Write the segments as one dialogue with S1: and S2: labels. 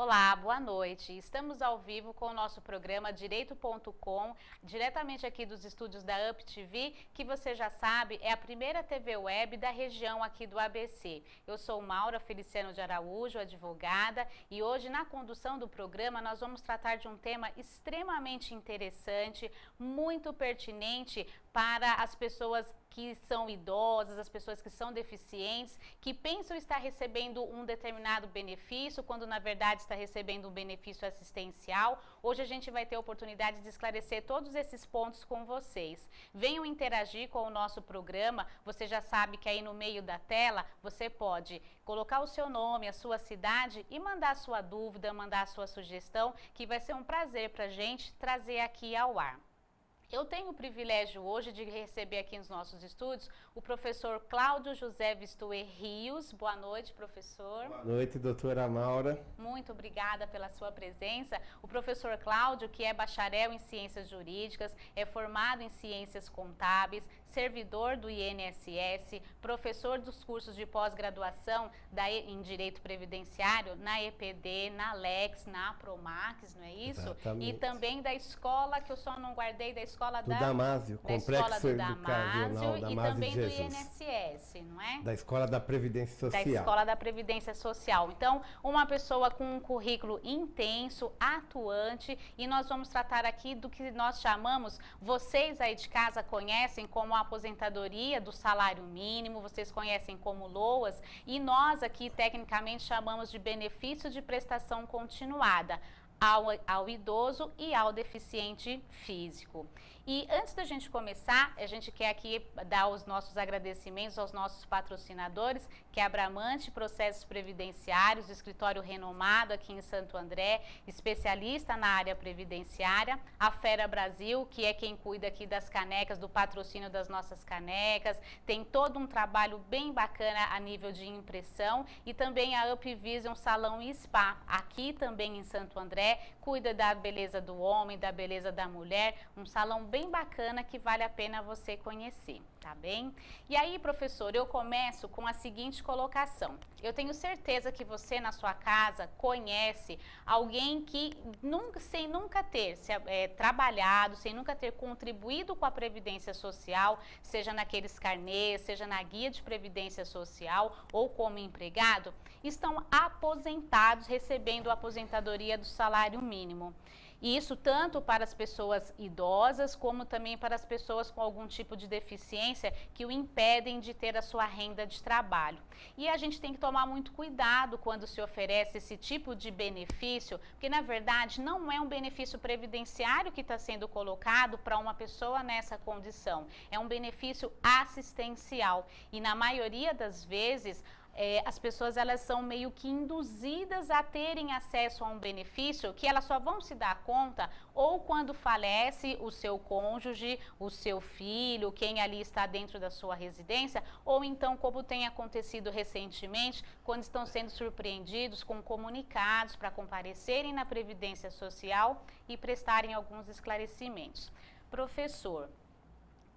S1: Olá, boa noite. Estamos ao vivo com o nosso programa Direito.com, diretamente aqui dos estúdios da UP TV, que você já sabe, é a primeira TV web da região aqui do ABC. Eu sou Maura Feliciano de Araújo, advogada, e hoje na condução do programa nós vamos tratar de um tema extremamente interessante, muito pertinente para as pessoas que são idosas, as pessoas que são deficientes, que pensam estar recebendo um determinado benefício, quando na verdade está recebendo um benefício assistencial. Hoje a gente vai ter a oportunidade de esclarecer todos esses pontos com vocês. Venham interagir com o nosso programa. Você já sabe que aí no meio da tela você pode colocar o seu nome, a sua cidade e mandar a sua dúvida, mandar a sua sugestão, que vai ser um prazer para a gente trazer aqui ao ar. Eu tenho o privilégio hoje de receber aqui nos nossos estúdios o professor Cláudio José Vistuer Rios. Boa noite, professor.
S2: Boa noite, doutora Maura.
S1: Muito obrigada pela sua presença. O professor Cláudio, que é bacharel em Ciências Jurídicas, é formado em Ciências Contábeis, servidor do INSS, professor dos cursos de pós-graduação em Direito Previdenciário, na EPD, na Lex, na Promax, não é isso?
S2: Exatamente.
S1: E também da escola, que eu só não guardei, da escola
S2: do Damásio,
S1: Complexo
S2: Educacional
S1: e
S2: Damásio
S1: também
S2: de
S1: do
S2: Jesus.
S1: INSS, não é?
S2: Da Escola da Previdência Social.
S1: Da Escola da Previdência Social. Então, uma pessoa com um currículo intenso, atuante, e nós vamos tratar aqui do que nós chamamos, vocês aí de casa conhecem como a aposentadoria do salário mínimo, vocês conhecem como LOAS, e nós aqui tecnicamente chamamos de benefício de prestação continuada ao idoso e ao deficiente físico. E antes da gente começar, a gente quer aqui dar os nossos agradecimentos aos nossos patrocinadores, que é a Bramante Processos Previdenciários, escritório renomado aqui em Santo André, especialista na área previdenciária, a Fera Brasil, que é quem cuida aqui das canecas, do patrocínio das nossas canecas, tem todo um trabalho bem bacana a nível de impressão, e também a Up Vision Salão e Spa, aqui também em Santo André, cuida da beleza do homem, da beleza da mulher, um salão bem bacana que vale a pena você conhecer, tá bem? E aí, professor, eu começo com a seguinte colocação. Eu tenho certeza que você na sua casa conhece alguém que sem nunca ter trabalhado, sem nunca ter contribuído com a Previdência Social, seja naqueles carnês, seja na guia de Previdência Social ou como empregado, estão aposentados, recebendo a aposentadoria do salário mínimo. E isso tanto para as pessoas idosas, como também para as pessoas com algum tipo de deficiência que o impedem de ter a sua renda de trabalho. E a gente tem que tomar muito cuidado quando se oferece esse tipo de benefício, porque na verdade não é um benefício previdenciário que está sendo colocado para uma pessoa nessa condição. É um benefício assistencial. E na maioria das vezes, as pessoas elas são meio que induzidas a terem acesso a um benefício que elas só vão se dar conta ou quando falece o seu cônjuge, o seu filho, quem ali está dentro da sua residência, ou então como tem acontecido recentemente, quando estão sendo surpreendidos com comunicados para comparecerem na Previdência Social e prestarem alguns esclarecimentos. Professor,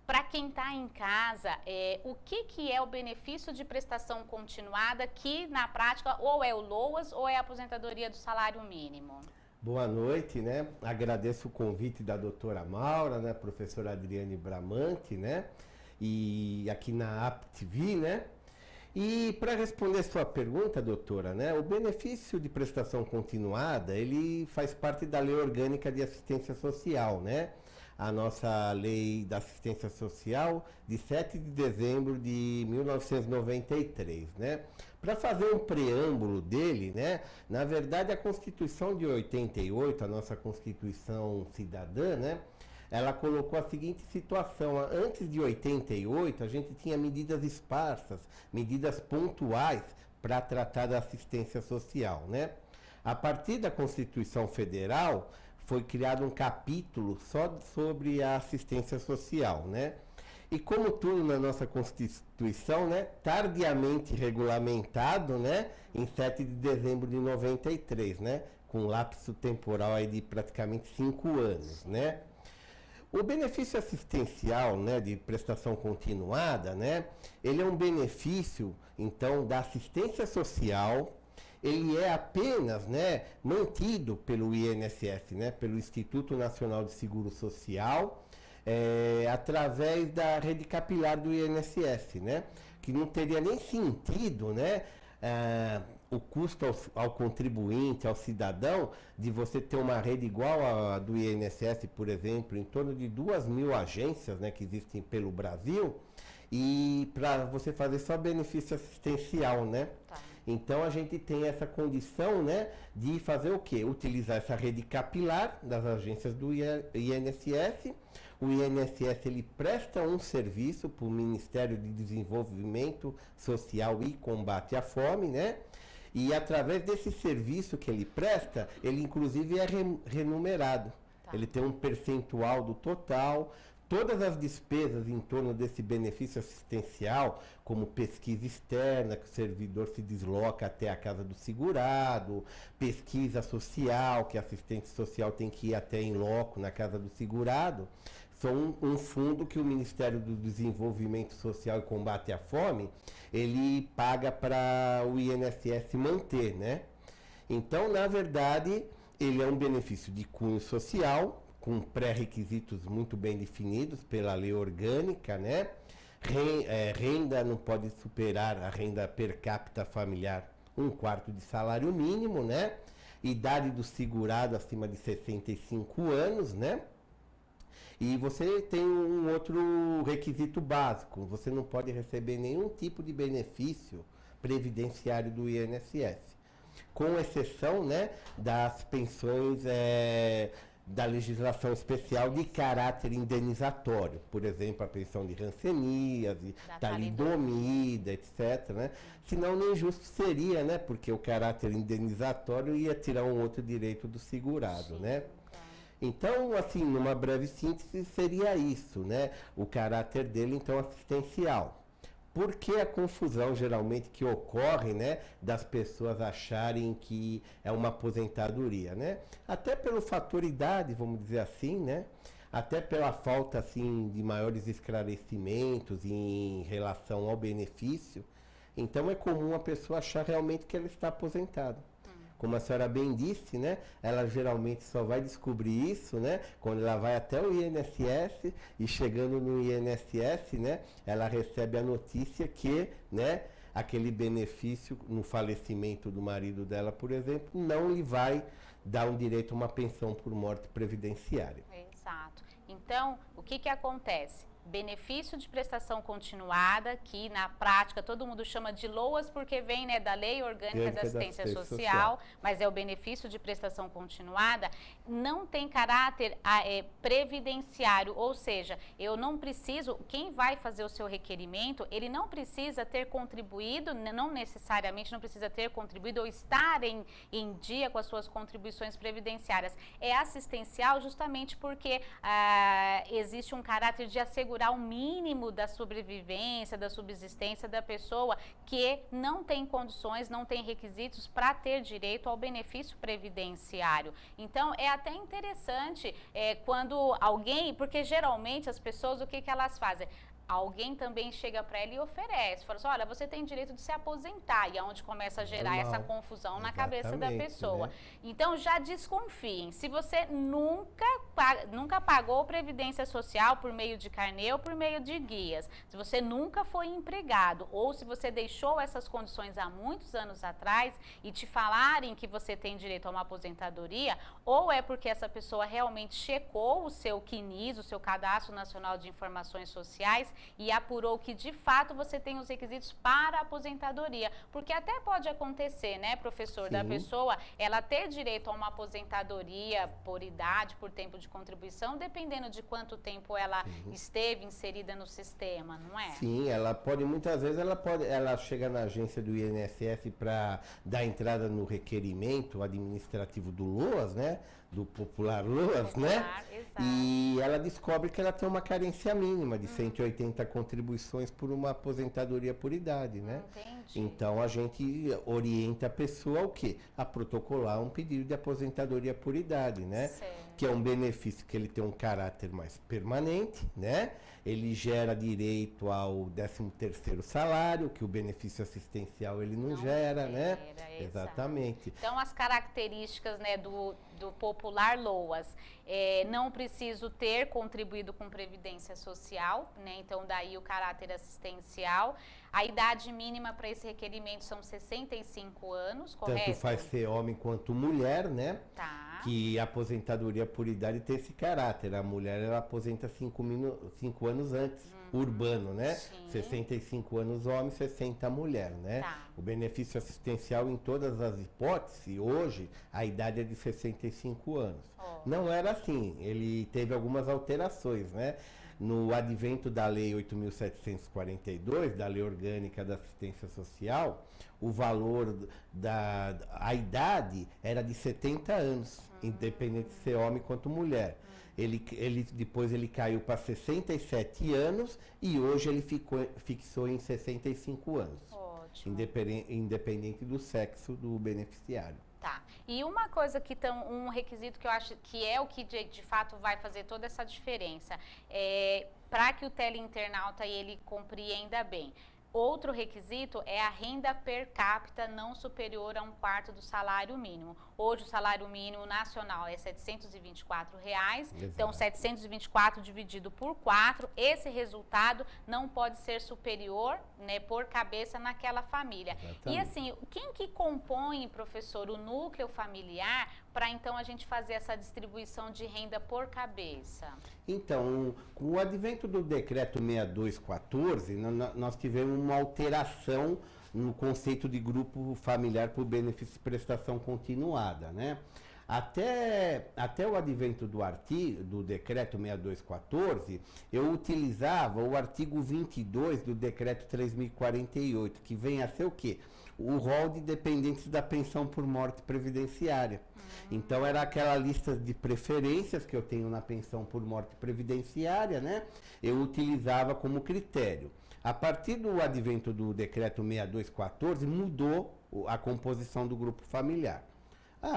S1: para quem está em casa, o que é o benefício de prestação continuada, que na prática ou é o LOAS ou é a aposentadoria do salário mínimo?
S2: Boa noite, né? Agradeço o convite da doutora Maura, né? Professora Adriane Bramante, né? E aqui na UP TV, né? E para responder sua pergunta, doutora, né? O benefício de prestação continuada, ele faz parte da Lei Orgânica de Assistência Social, né? A nossa Lei da Assistência Social de 7 de dezembro de 1993, né? Para fazer um preâmbulo dele, né? Na verdade, a Constituição de 88, a nossa Constituição Cidadã, né? Ela colocou a seguinte situação: antes de 88, a gente tinha medidas esparsas, medidas pontuais para tratar da assistência social, né? A partir da Constituição Federal, foi criado um capítulo só sobre a assistência social, né? E como tudo na nossa Constituição, né, tardiamente regulamentado, né, em 7 de dezembro de 93, né, com um lapso temporal aí de praticamente 5 anos, né? O benefício assistencial, né, de prestação continuada, né, ele é um benefício, então, da assistência social ele é apenas, né, mantido pelo INSS, né, pelo Instituto Nacional de Seguro Social, através da rede capilar do INSS, né, que não teria nem sentido, né, o custo ao contribuinte, ao cidadão, de você ter uma rede igual a do INSS, por exemplo, em torno de 2.000 agências, né, que existem pelo Brasil, e para você fazer só benefício assistencial, né? Tá. Então a gente tem essa condição, né, de fazer o quê? Utilizar essa rede capilar das agências do INSS. O INSS ele presta um serviço para o Ministério de Desenvolvimento Social e Combate à Fome, né? E através desse serviço que ele presta, ele inclusive é remunerado. Tá. Ele tem um percentual do total. Todas as despesas em torno desse benefício assistencial, como pesquisa externa, que o servidor se desloca até a casa do segurado, pesquisa social, que a assistente social tem que ir até em loco na casa do segurado, são um fundo que o Ministério do Desenvolvimento Social e Combate à Fome, ele paga para o INSS manter, né? Então, na verdade, ele é um benefício de cunho social, com pré-requisitos muito bem definidos pela lei orgânica, né? Renda não pode superar a renda per capita familiar 1/4 de salário mínimo, né? Idade do segurado acima de 65 anos, né? E você tem um outro requisito básico, você não pode receber nenhum tipo de benefício previdenciário do INSS, com exceção, né, das pensões da legislação especial de caráter indenizatório, por exemplo, a pensão de ranceníase, talidomida, etc., né? Senão nem justo seria, né? Porque o caráter indenizatório ia tirar um outro direito do segurado, né? Então, assim, numa breve síntese, seria isso, né? O caráter dele, então, assistencial. Por que a confusão, geralmente, que ocorre, né, das pessoas acharem que é uma aposentadoria, né? Até pelo fator idade, vamos dizer assim, né? Até pela falta, assim, de maiores esclarecimentos em relação ao benefício. Então, é comum a pessoa achar realmente que ela está aposentada. Como a senhora bem disse, né, ela geralmente só vai descobrir isso, né, quando ela vai até o INSS e chegando no INSS, né, ela recebe a notícia que, né, aquele benefício no falecimento do marido dela, por exemplo, não lhe vai dar um direito a uma pensão por morte previdenciária.
S1: Exato. Então, o que acontece? Benefício de prestação continuada, que na prática todo mundo chama de LOAS porque vem, né, da Lei Orgânica da Assistência Social, mas é o benefício de prestação continuada, não tem caráter previdenciário, ou seja, eu não preciso, quem vai fazer o seu requerimento, ele não precisa ter contribuído, não necessariamente não precisa ter contribuído ou estar em dia com as suas contribuições previdenciárias. É assistencial justamente porque existe um caráter de assegurar o mínimo da sobrevivência, da subsistência da pessoa que não tem condições, não tem requisitos para ter direito ao benefício previdenciário. Então, é até interessante quando alguém, porque geralmente as pessoas, o que elas fazem? Alguém também chega para ela e oferece, fala assim, olha, você tem direito de se aposentar, e é onde começa a gerar essa confusão na cabeça da pessoa. Né? Então, já desconfiem, se você nunca pagou previdência social por meio de carnê ou por meio de guias, se você nunca foi empregado, ou se você deixou essas condições há muitos anos atrás e te falarem que você tem direito a uma aposentadoria, ou é porque essa pessoa realmente checou o seu CNIS, o seu Cadastro Nacional de Informações Sociais, e apurou que de fato você tem os requisitos para a aposentadoria, porque até pode acontecer, né, professor, Sim. da pessoa ela ter direito a uma aposentadoria por idade, por tempo de contribuição, dependendo de quanto tempo ela esteve inserida no sistema, não é?
S2: Sim, ela pode, muitas vezes ela chega na agência do INSS para dar entrada no requerimento administrativo do LOAS, né? Do popular LOAS, né? E ela descobre que ela tem uma carência mínima de 180 contribuições por uma aposentadoria por idade, né?
S1: Entendi.
S2: Então a gente orienta a pessoa ao quê? A protocolar um pedido de aposentadoria por idade, né?
S1: Certo.
S2: Que é um benefício que ele tem um caráter mais permanente, né? Ele gera direito ao 13º salário, que o benefício assistencial ele não gera, né? Exatamente.
S1: Então, as características, né, do popular LOAS, não preciso ter contribuído com Previdência Social, né? Então, daí o caráter assistencial. A idade mínima para esse requerimento são 65 anos, correto?
S2: Tanto faz ser homem quanto mulher, né?
S1: Tá.
S2: Que a aposentadoria por idade tem esse caráter. A mulher, ela aposenta 5 anos antes, urbano, né?
S1: Sim.
S2: 65 anos homem, 60 mulher, né?
S1: Tá.
S2: O benefício assistencial em todas as hipóteses, hoje, a idade é de 65 anos.
S1: Oh.
S2: Não era assim, ele teve algumas alterações, né? No advento da Lei 8.742, da Lei Orgânica da Assistência Social, o valor a idade era de 70 anos, independente de ser homem quanto mulher. Depois ele caiu para 67 anos e hoje ele fixou em 65 anos.
S1: Ótimo.
S2: Independente do sexo do beneficiário.
S1: Tá. E uma coisa que um requisito que eu acho que é o que de fato vai fazer toda essa diferença, para que o teleinternauta ele compreenda bem. Outro requisito é a renda per capita não superior a 1/4 do salário mínimo. Hoje o salário mínimo nacional é R$ 724.
S2: Exato.
S1: Então 724 dividido por 4, esse resultado não pode ser superior, né, por cabeça naquela família.
S2: Exatamente.
S1: E assim, quem que compõe, professor, o núcleo familiar para então a gente fazer essa distribuição de renda por cabeça?
S2: Então, com o advento do decreto 6214, nós tivemos uma alteração no conceito de grupo familiar por benefício de prestação continuada, né? Até o advento do decreto 6214, eu utilizava o artigo 22 do decreto 3048, que vem a ser o quê? O rol de dependentes da pensão por morte previdenciária. Então era aquela lista de preferências que eu tenho na pensão por morte previdenciária, né? Eu utilizava como critério. A partir do advento do decreto 6214, mudou a composição do grupo familiar.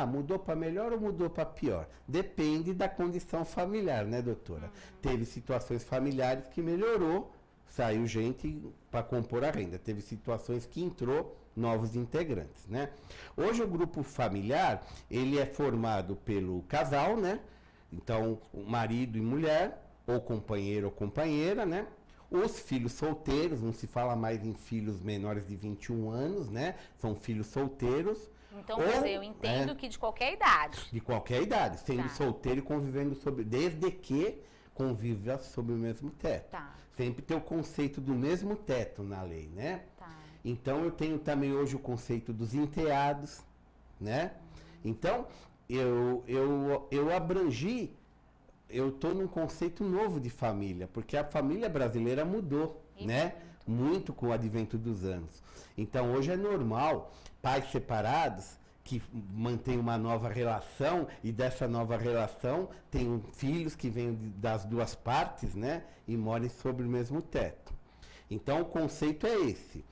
S2: Mudou para melhor ou mudou para pior? Depende da condição familiar, né, doutora? Teve situações familiares que melhorou, saiu gente para compor a renda. Teve situações que entrou novos integrantes, né? Hoje o grupo familiar, ele é formado pelo casal, né? Então, o marido e mulher, ou companheiro ou companheira, né? Os filhos solteiros, não se fala mais em filhos menores de 21 anos, né? São filhos solteiros.
S1: Então, quer dizer, eu entendo que de qualquer idade.
S2: De qualquer idade, sendo solteiro e convivendo desde que conviva sob o mesmo teto.
S1: Tá.
S2: Sempre tem o conceito do mesmo teto na lei, né?
S1: Tá.
S2: Então, eu tenho também hoje o conceito dos enteados, né? Então, eu abrangi, eu estou num conceito novo de família, porque a família brasileira mudou, né? Muito com o advento dos anos. Então, hoje é normal pais separados que mantêm uma nova relação e dessa nova relação tem filhos que vêm das duas partes, né? E moram sob o mesmo teto. Então, o conceito é esse.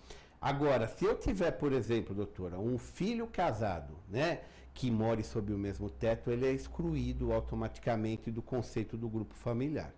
S2: Agora, se eu tiver, por exemplo, doutora, um filho casado, né, que more sob o mesmo teto, ele é excluído automaticamente do conceito do grupo familiar,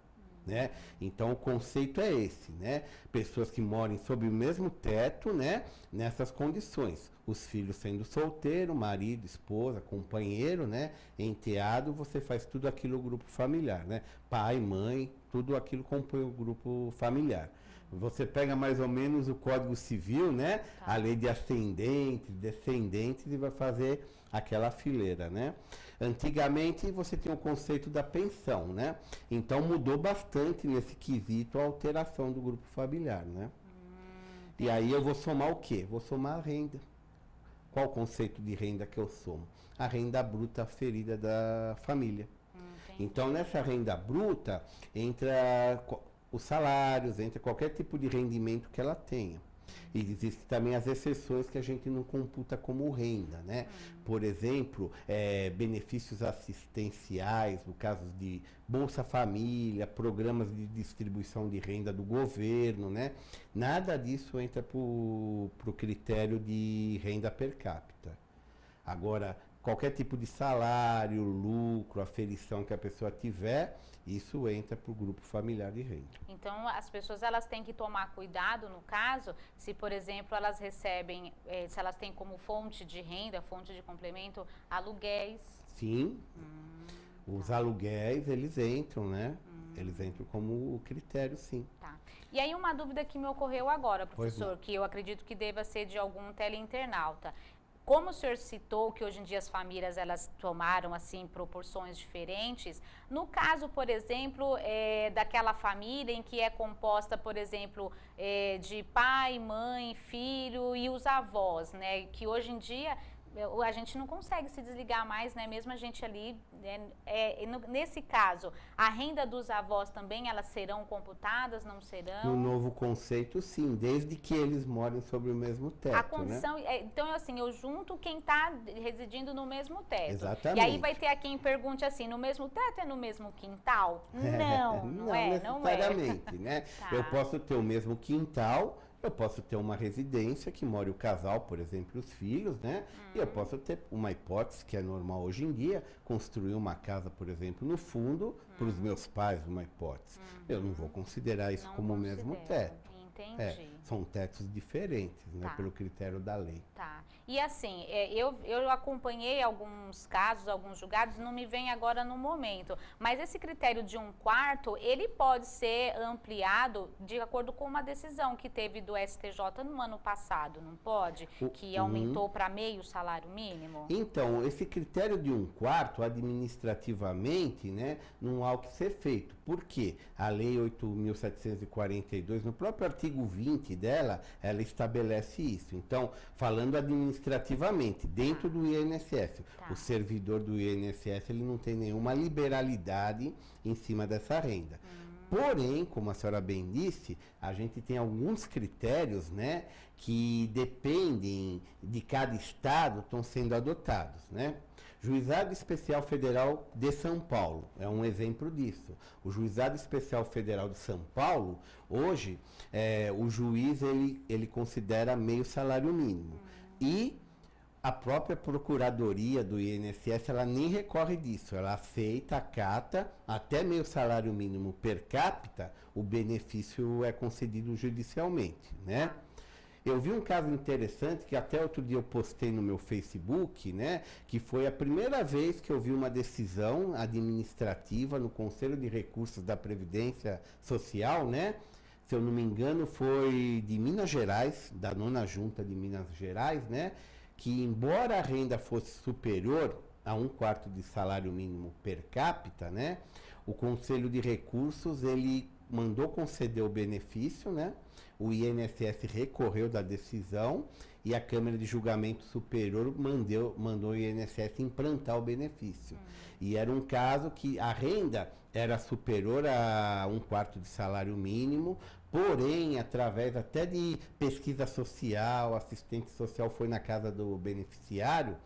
S2: né? Então, o conceito é esse, né? Pessoas que morem sob o mesmo teto, né, nessas condições. Os filhos sendo solteiro, marido, esposa, companheiro, né, enteado, você faz tudo aquilo no grupo familiar, né? Pai, mãe, tudo aquilo compõe o grupo familiar. Você pega mais ou menos o Código Civil, né? Tá. A lei de ascendentes, descendentes e vai fazer aquela fileira, né? Antigamente você tinha o conceito da pensão, né? Então mudou bastante nesse quesito a alteração do grupo familiar, né? E aí eu vou somar o quê? Vou somar a renda. Qual o conceito de renda que eu somo? A renda bruta aferida da família. Então nessa renda bruta entra os salários, entra qualquer tipo de rendimento que ela tenha. E existem também as exceções que a gente não computa como renda, né? Por exemplo, benefícios assistenciais, no caso de Bolsa Família, programas de distribuição de renda do governo, né? Nada disso entra para o critério de renda per capita. Agora, qualquer tipo de salário, lucro, aferição que a pessoa tiver, isso entra para o grupo familiar de renda.
S1: Então, as pessoas elas têm que tomar cuidado, no caso, se, por exemplo, elas recebem, se elas têm como fonte de renda, fonte de complemento, aluguéis.
S2: Sim, os aluguéis, eles entram, né? Eles entram como critério, sim.
S1: Tá. E aí, uma dúvida que me ocorreu agora, professor, que eu acredito que deva ser de algum teleinternauta. Como o senhor citou que hoje em dia as famílias elas tomaram assim proporções diferentes, no caso, por exemplo, daquela família em que é composta, por exemplo, de pai, mãe, filho e os avós, né? Que hoje em dia a gente não consegue se desligar mais, né? Mesmo a gente ali, nesse caso, a renda dos avós também, elas serão computadas, não serão?
S2: No novo conceito, sim, desde que eles morem sobre o mesmo teto,
S1: a condição,
S2: né?
S1: Então, assim, eu junto quem está residindo no mesmo teto.
S2: Exatamente.
S1: E aí vai ter a quem pergunte assim, no mesmo teto é no mesmo quintal? Não, não é, não é.
S2: Necessariamente, né?
S1: Tá.
S2: Eu posso ter o mesmo quintal, eu posso ter uma residência que mora o casal, por exemplo, os filhos, né? E eu posso ter uma hipótese que é normal hoje em dia, construir uma casa, por exemplo, no fundo, para os meus pais, uma hipótese. Eu não vou considerar isso como o mesmo teto.
S1: Entendi.
S2: São tetos diferentes, né?
S1: Tá.
S2: Pelo critério da lei.
S1: Tá. E assim, eu acompanhei alguns casos, alguns julgados, não me vem agora no momento, mas esse critério de 1/4, ele pode ser ampliado de acordo com uma decisão que teve do STJ no ano passado, não pode? Que aumentou para meio salário mínimo?
S2: Então, esse critério de 1/4, administrativamente, né, não há o que ser feito. Por quê? A Lei 8.742, no próprio artigo 20 dela, ela estabelece isso. Então, falando administrativamente, dentro do INSS, o servidor do INSS, ele não tem nenhuma liberalidade em cima dessa renda. Porém, como a senhora bem disse, a gente tem alguns critérios, né, que dependem de cada estado, estão sendo adotados, né? Juizado Especial Federal de São Paulo é um exemplo disso. O Juizado Especial Federal de São Paulo, hoje, o juiz ele considera meio salário mínimo. E a própria Procuradoria do INSS, ela nem recorre disso, ela aceita, acata, até meio salário mínimo per capita, o benefício é concedido judicialmente, né? Eu vi um caso interessante que até outro dia eu postei no meu Facebook, né? Que foi a primeira vez que eu vi uma decisão administrativa no Conselho de Recursos da Previdência Social, né? Se eu não me engano, foi de Minas Gerais, da 9ª Junta de Minas Gerais, né? Que embora a renda fosse superior a 1/4 de salário mínimo per capita, né? O Conselho de Recursos, ele mandou conceder o benefício, né? O INSS recorreu da decisão e a Câmara de Julgamento Superior mandou o INSS implantar o benefício. E era um caso que a renda era superior a 1/4 de salário mínimo, porém, através até de pesquisa social, assistente social foi na casa do beneficiário,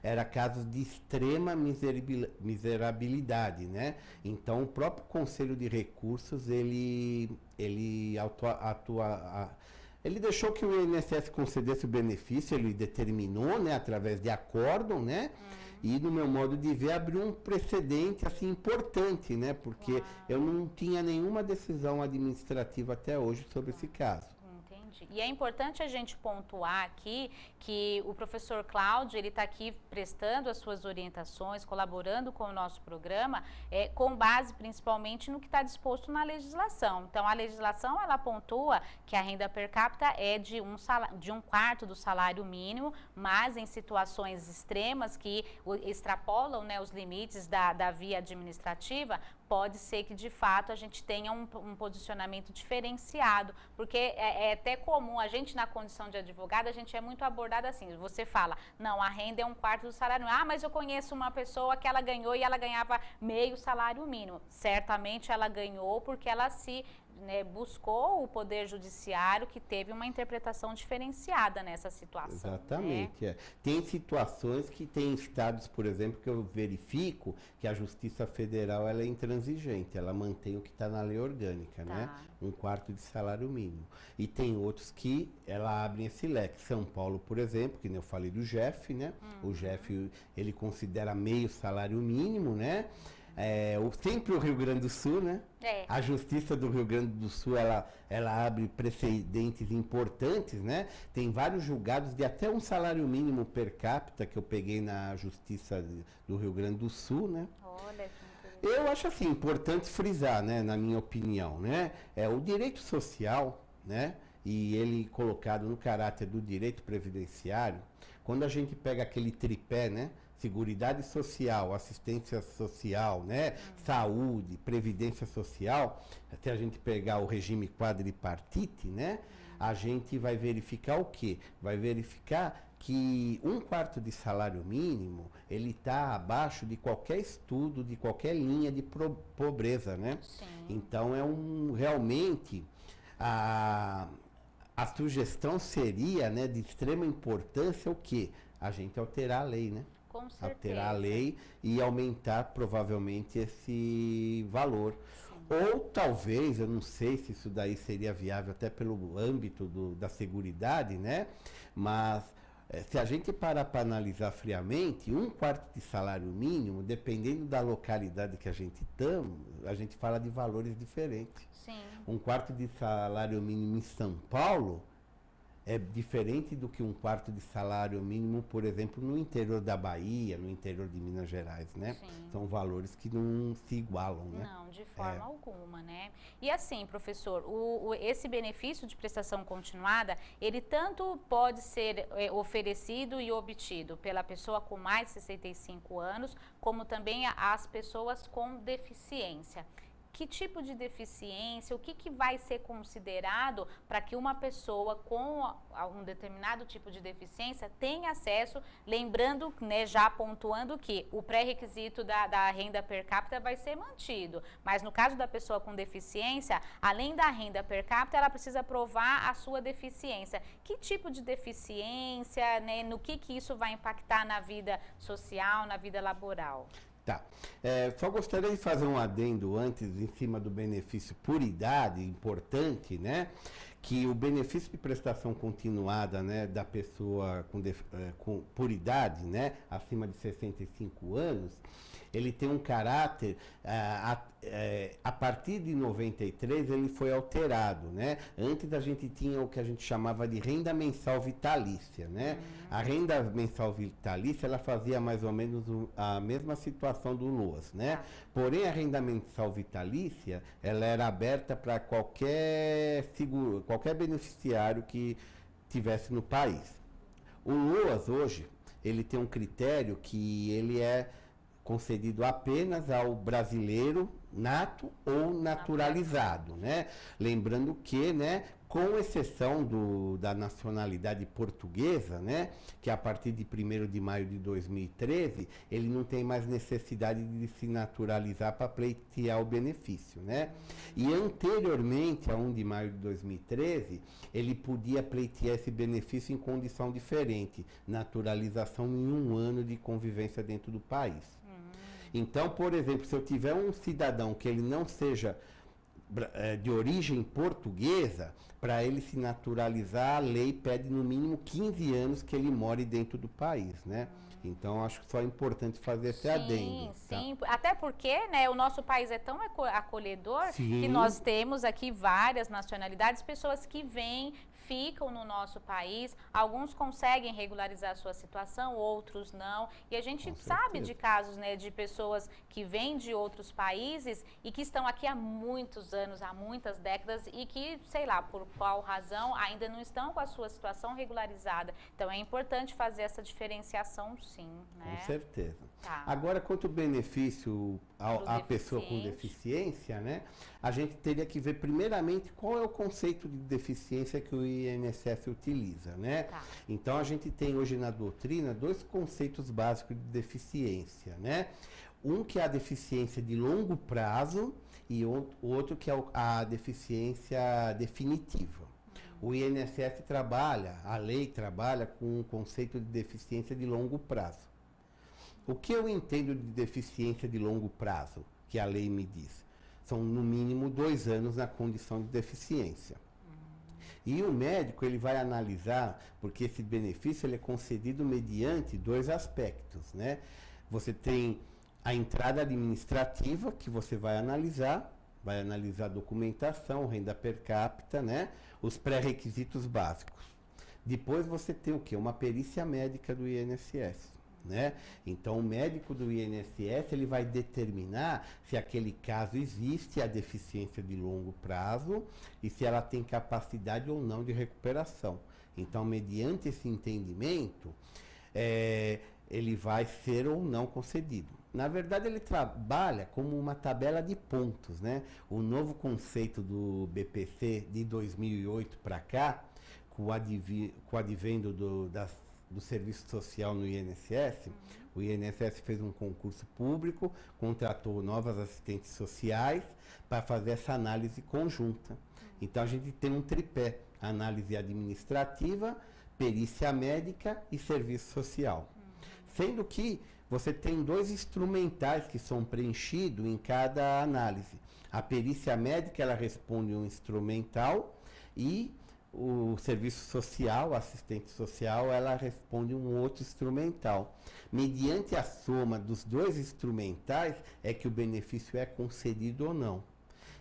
S2: era casos de extrema miserabilidade, né? Então, o próprio Conselho de Recursos, ele deixou que o INSS concedesse o benefício, ele determinou, né, através de acórdão, né? E, no meu modo de ver, abriu um precedente, assim, importante, né? Porque eu não tinha nenhuma decisão administrativa até hoje sobre esse caso.
S1: E é importante a gente pontuar aqui que o professor Cláudio, ele está aqui prestando as suas orientações, colaborando com o nosso programa, com base principalmente no que está disposto na legislação. Então, a legislação, ela pontua que a renda per capita é de 1/4 do salário mínimo, mas em situações extremas que extrapolam, né, os limites da via administrativa, pode ser que, de fato, a gente tenha um posicionamento diferenciado, porque é até comum, a gente, na condição de advogado, a gente é muito abordado assim, você fala, não, a renda é 1/4 do salário mínimo. Ah, mas eu conheço uma pessoa que ela ganhou e ela ganhava meio salário mínimo. Certamente ela ganhou porque ela se né, buscou o Poder Judiciário, que teve uma interpretação diferenciada nessa situação.
S2: Exatamente.
S1: Né?
S2: Tem situações que tem estados, por exemplo, que eu verifico que a Justiça Federal ela é intransigente, ela mantém o que está na lei orgânica, né? 1/4 de salário mínimo. E tem outros que ela abre esse leque. São Paulo, por exemplo, que nem eu falei do Jeff, né? O Jeff, ele considera meio salário mínimo, né? Sempre o Rio Grande do Sul, né? A Justiça do Rio Grande do Sul, ela abre precedentes importantes, né? Tem vários julgados de até um salário mínimo per capita que eu peguei na Justiça do Rio Grande do Sul, né?
S1: Olha que
S2: eu acho assim, importante frisar, né, na minha opinião, né? O direito social, né? E ele colocado no caráter do direito previdenciário, quando a gente pega aquele tripé, né? Seguridade social, assistência social, né? Saúde, previdência social, até a gente pegar o regime quadripartite, né? A gente vai verificar o quê? Vai verificar que 1/4 de salário mínimo, ele está abaixo de qualquer estudo, de qualquer linha de pobreza, né?
S1: Sim.
S2: Então, realmente, a sugestão seria, né, de extrema importância o quê? A gente alterar a lei, né?
S1: Com certeza.
S2: Alterar a lei e aumentar provavelmente esse valor. Ou talvez, eu não sei se isso daí seria viável até pelo âmbito da seguridade, né? Mas se a gente parar para analisar friamente, 1/4 de salário mínimo, dependendo da localidade que a gente está, a gente fala de valores diferentes.
S1: Sim.
S2: 1/4 de salário mínimo em São Paulo é diferente do que 1/4 de salário mínimo, por exemplo, no interior da Bahia, no interior de Minas Gerais, né?
S1: Sim.
S2: São valores que não se igualam, né?
S1: Não, de forma alguma, né? E assim, professor, esse benefício de prestação continuada, ele tanto pode ser oferecido e obtido pela pessoa com mais de 65 anos, como também as pessoas com deficiência. Que tipo de deficiência, o que vai ser considerado para que uma pessoa com um determinado tipo de deficiência tenha acesso, lembrando, né, já pontuando que o pré-requisito da renda per capita vai ser mantido, mas no caso da pessoa com deficiência, além da renda per capita, ela precisa provar a sua deficiência. Que tipo de deficiência, né, no que isso vai impactar na vida social, na vida laboral?
S2: Tá. Só gostaria de fazer um adendo antes, em cima do benefício por idade, importante, né? Que o benefício de prestação continuada, né, da pessoa por idade, né, acima de 65 anos, ele tem um caráter, a partir de 93 ele foi alterado, né? Antes a gente tinha o que a gente chamava de renda mensal vitalícia, né? A renda mensal vitalícia, ela fazia mais ou menos a mesma situação do LOAS, né? Porém, a renda mensal vitalícia, ela era aberta para qualquer beneficiário que tivesse no país. O LOAS hoje, ele tem um critério que ele é concedido apenas ao brasileiro nato ou naturalizado, né? Lembrando que, né, com exceção da nacionalidade portuguesa, né, que a partir de 1º de maio de 2013, ele não tem mais necessidade de se naturalizar para pleitear o benefício, né? E anteriormente, a 1 de maio de 2013, ele podia pleitear esse benefício em condição diferente, naturalização em 1 ano de convivência dentro do país. Então, por exemplo, se eu tiver um cidadão que ele não seja de origem portuguesa, para ele se naturalizar, a lei pede no mínimo 15 anos que ele more dentro do país, né? Então, acho que só é importante fazer esse adendo.
S1: Sim, tá? Até porque, né, o nosso país é tão acolhedor
S2: Sim.
S1: que nós temos aqui várias nacionalidades, pessoas que vêm, ficam no nosso país, alguns conseguem regularizar a sua situação, outros não. E a gente sabe de casos, né, de pessoas que vêm de outros países e que estão aqui há muitos anos, há muitas décadas e que, sei lá, por qual razão, ainda não estão com a sua situação regularizada. Então, é importante fazer essa diferenciação, sim, né?
S2: Com certeza.
S1: Tá.
S2: Agora, quanto ao benefício à pessoa com deficiência, né? A gente teria que ver primeiramente qual é o conceito de deficiência que o INSS utiliza, né?
S1: Tá.
S2: Então, a gente tem hoje na doutrina 2 conceitos básicos de deficiência, né? Um que é a deficiência de longo prazo e outro que é a deficiência definitiva. O INSS trabalha, a lei trabalha com o conceito de deficiência de longo prazo. O que eu entendo de deficiência de longo prazo, que a lei me diz? São no mínimo 2 anos na condição de deficiência. E o médico ele vai analisar, porque esse benefício ele é concedido mediante 2 aspectos, né? Você tem a entrada administrativa, que você vai analisar a documentação, renda per capita, né? Os pré-requisitos básicos. Depois você tem o quê? Uma perícia médica do INSS, né? Então o médico do INSS ele vai determinar se aquele caso existe a deficiência de longo prazo e se ela tem capacidade ou não de recuperação. Então, mediante esse entendimento, ele vai ser ou não concedido. Na verdade, ele trabalha como uma tabela de pontos, né? O novo conceito do BPC de 2008 para cá, com o advento do serviço social no INSS, o INSS fez um concurso público, contratou novas assistentes sociais para fazer essa análise conjunta. Então, a gente tem um tripé: análise administrativa, perícia médica e serviço social. Sendo que você tem 2 instrumentais que são preenchidos em cada análise. A perícia médica, ela responde um instrumental e o serviço social, a assistente social, ela responde um outro instrumental. Mediante a soma dos 2 instrumentais é que o benefício é concedido ou não.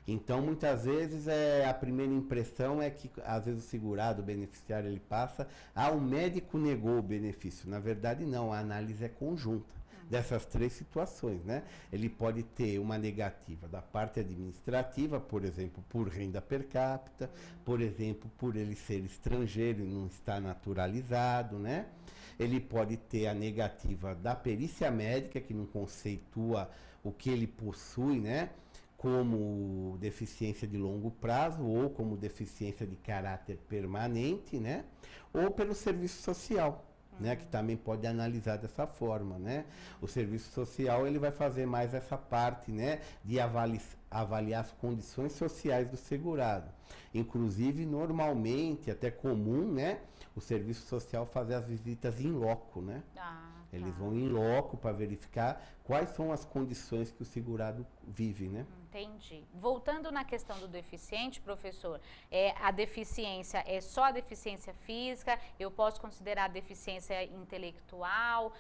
S2: Então, muitas vezes, a primeira impressão é que, às vezes, o segurado, o beneficiário, ele passa, o médico negou o benefício. Na verdade, não, a análise é conjunta dessas 3 situações, né? Ele pode ter uma negativa da parte administrativa, por exemplo, por renda per capita, por exemplo, por ele ser estrangeiro e não estar naturalizado, né? Ele pode ter a negativa da perícia médica, que não conceitua o que ele possui, né? Como deficiência de longo prazo ou como deficiência de caráter permanente, né? Ou pelo serviço social, né? Que também pode analisar dessa forma, né? O serviço social ele vai fazer mais essa parte, né? De avaliar as condições sociais do segurado. Inclusive, normalmente, até comum, né? O serviço social fazer as visitas in loco, né? Eles vão em loco para verificar quais são as condições que o segurado vive, né?
S1: Entendi. Voltando na questão do deficiente, professor, a deficiência é só a deficiência física? Eu posso considerar a deficiência intelectual?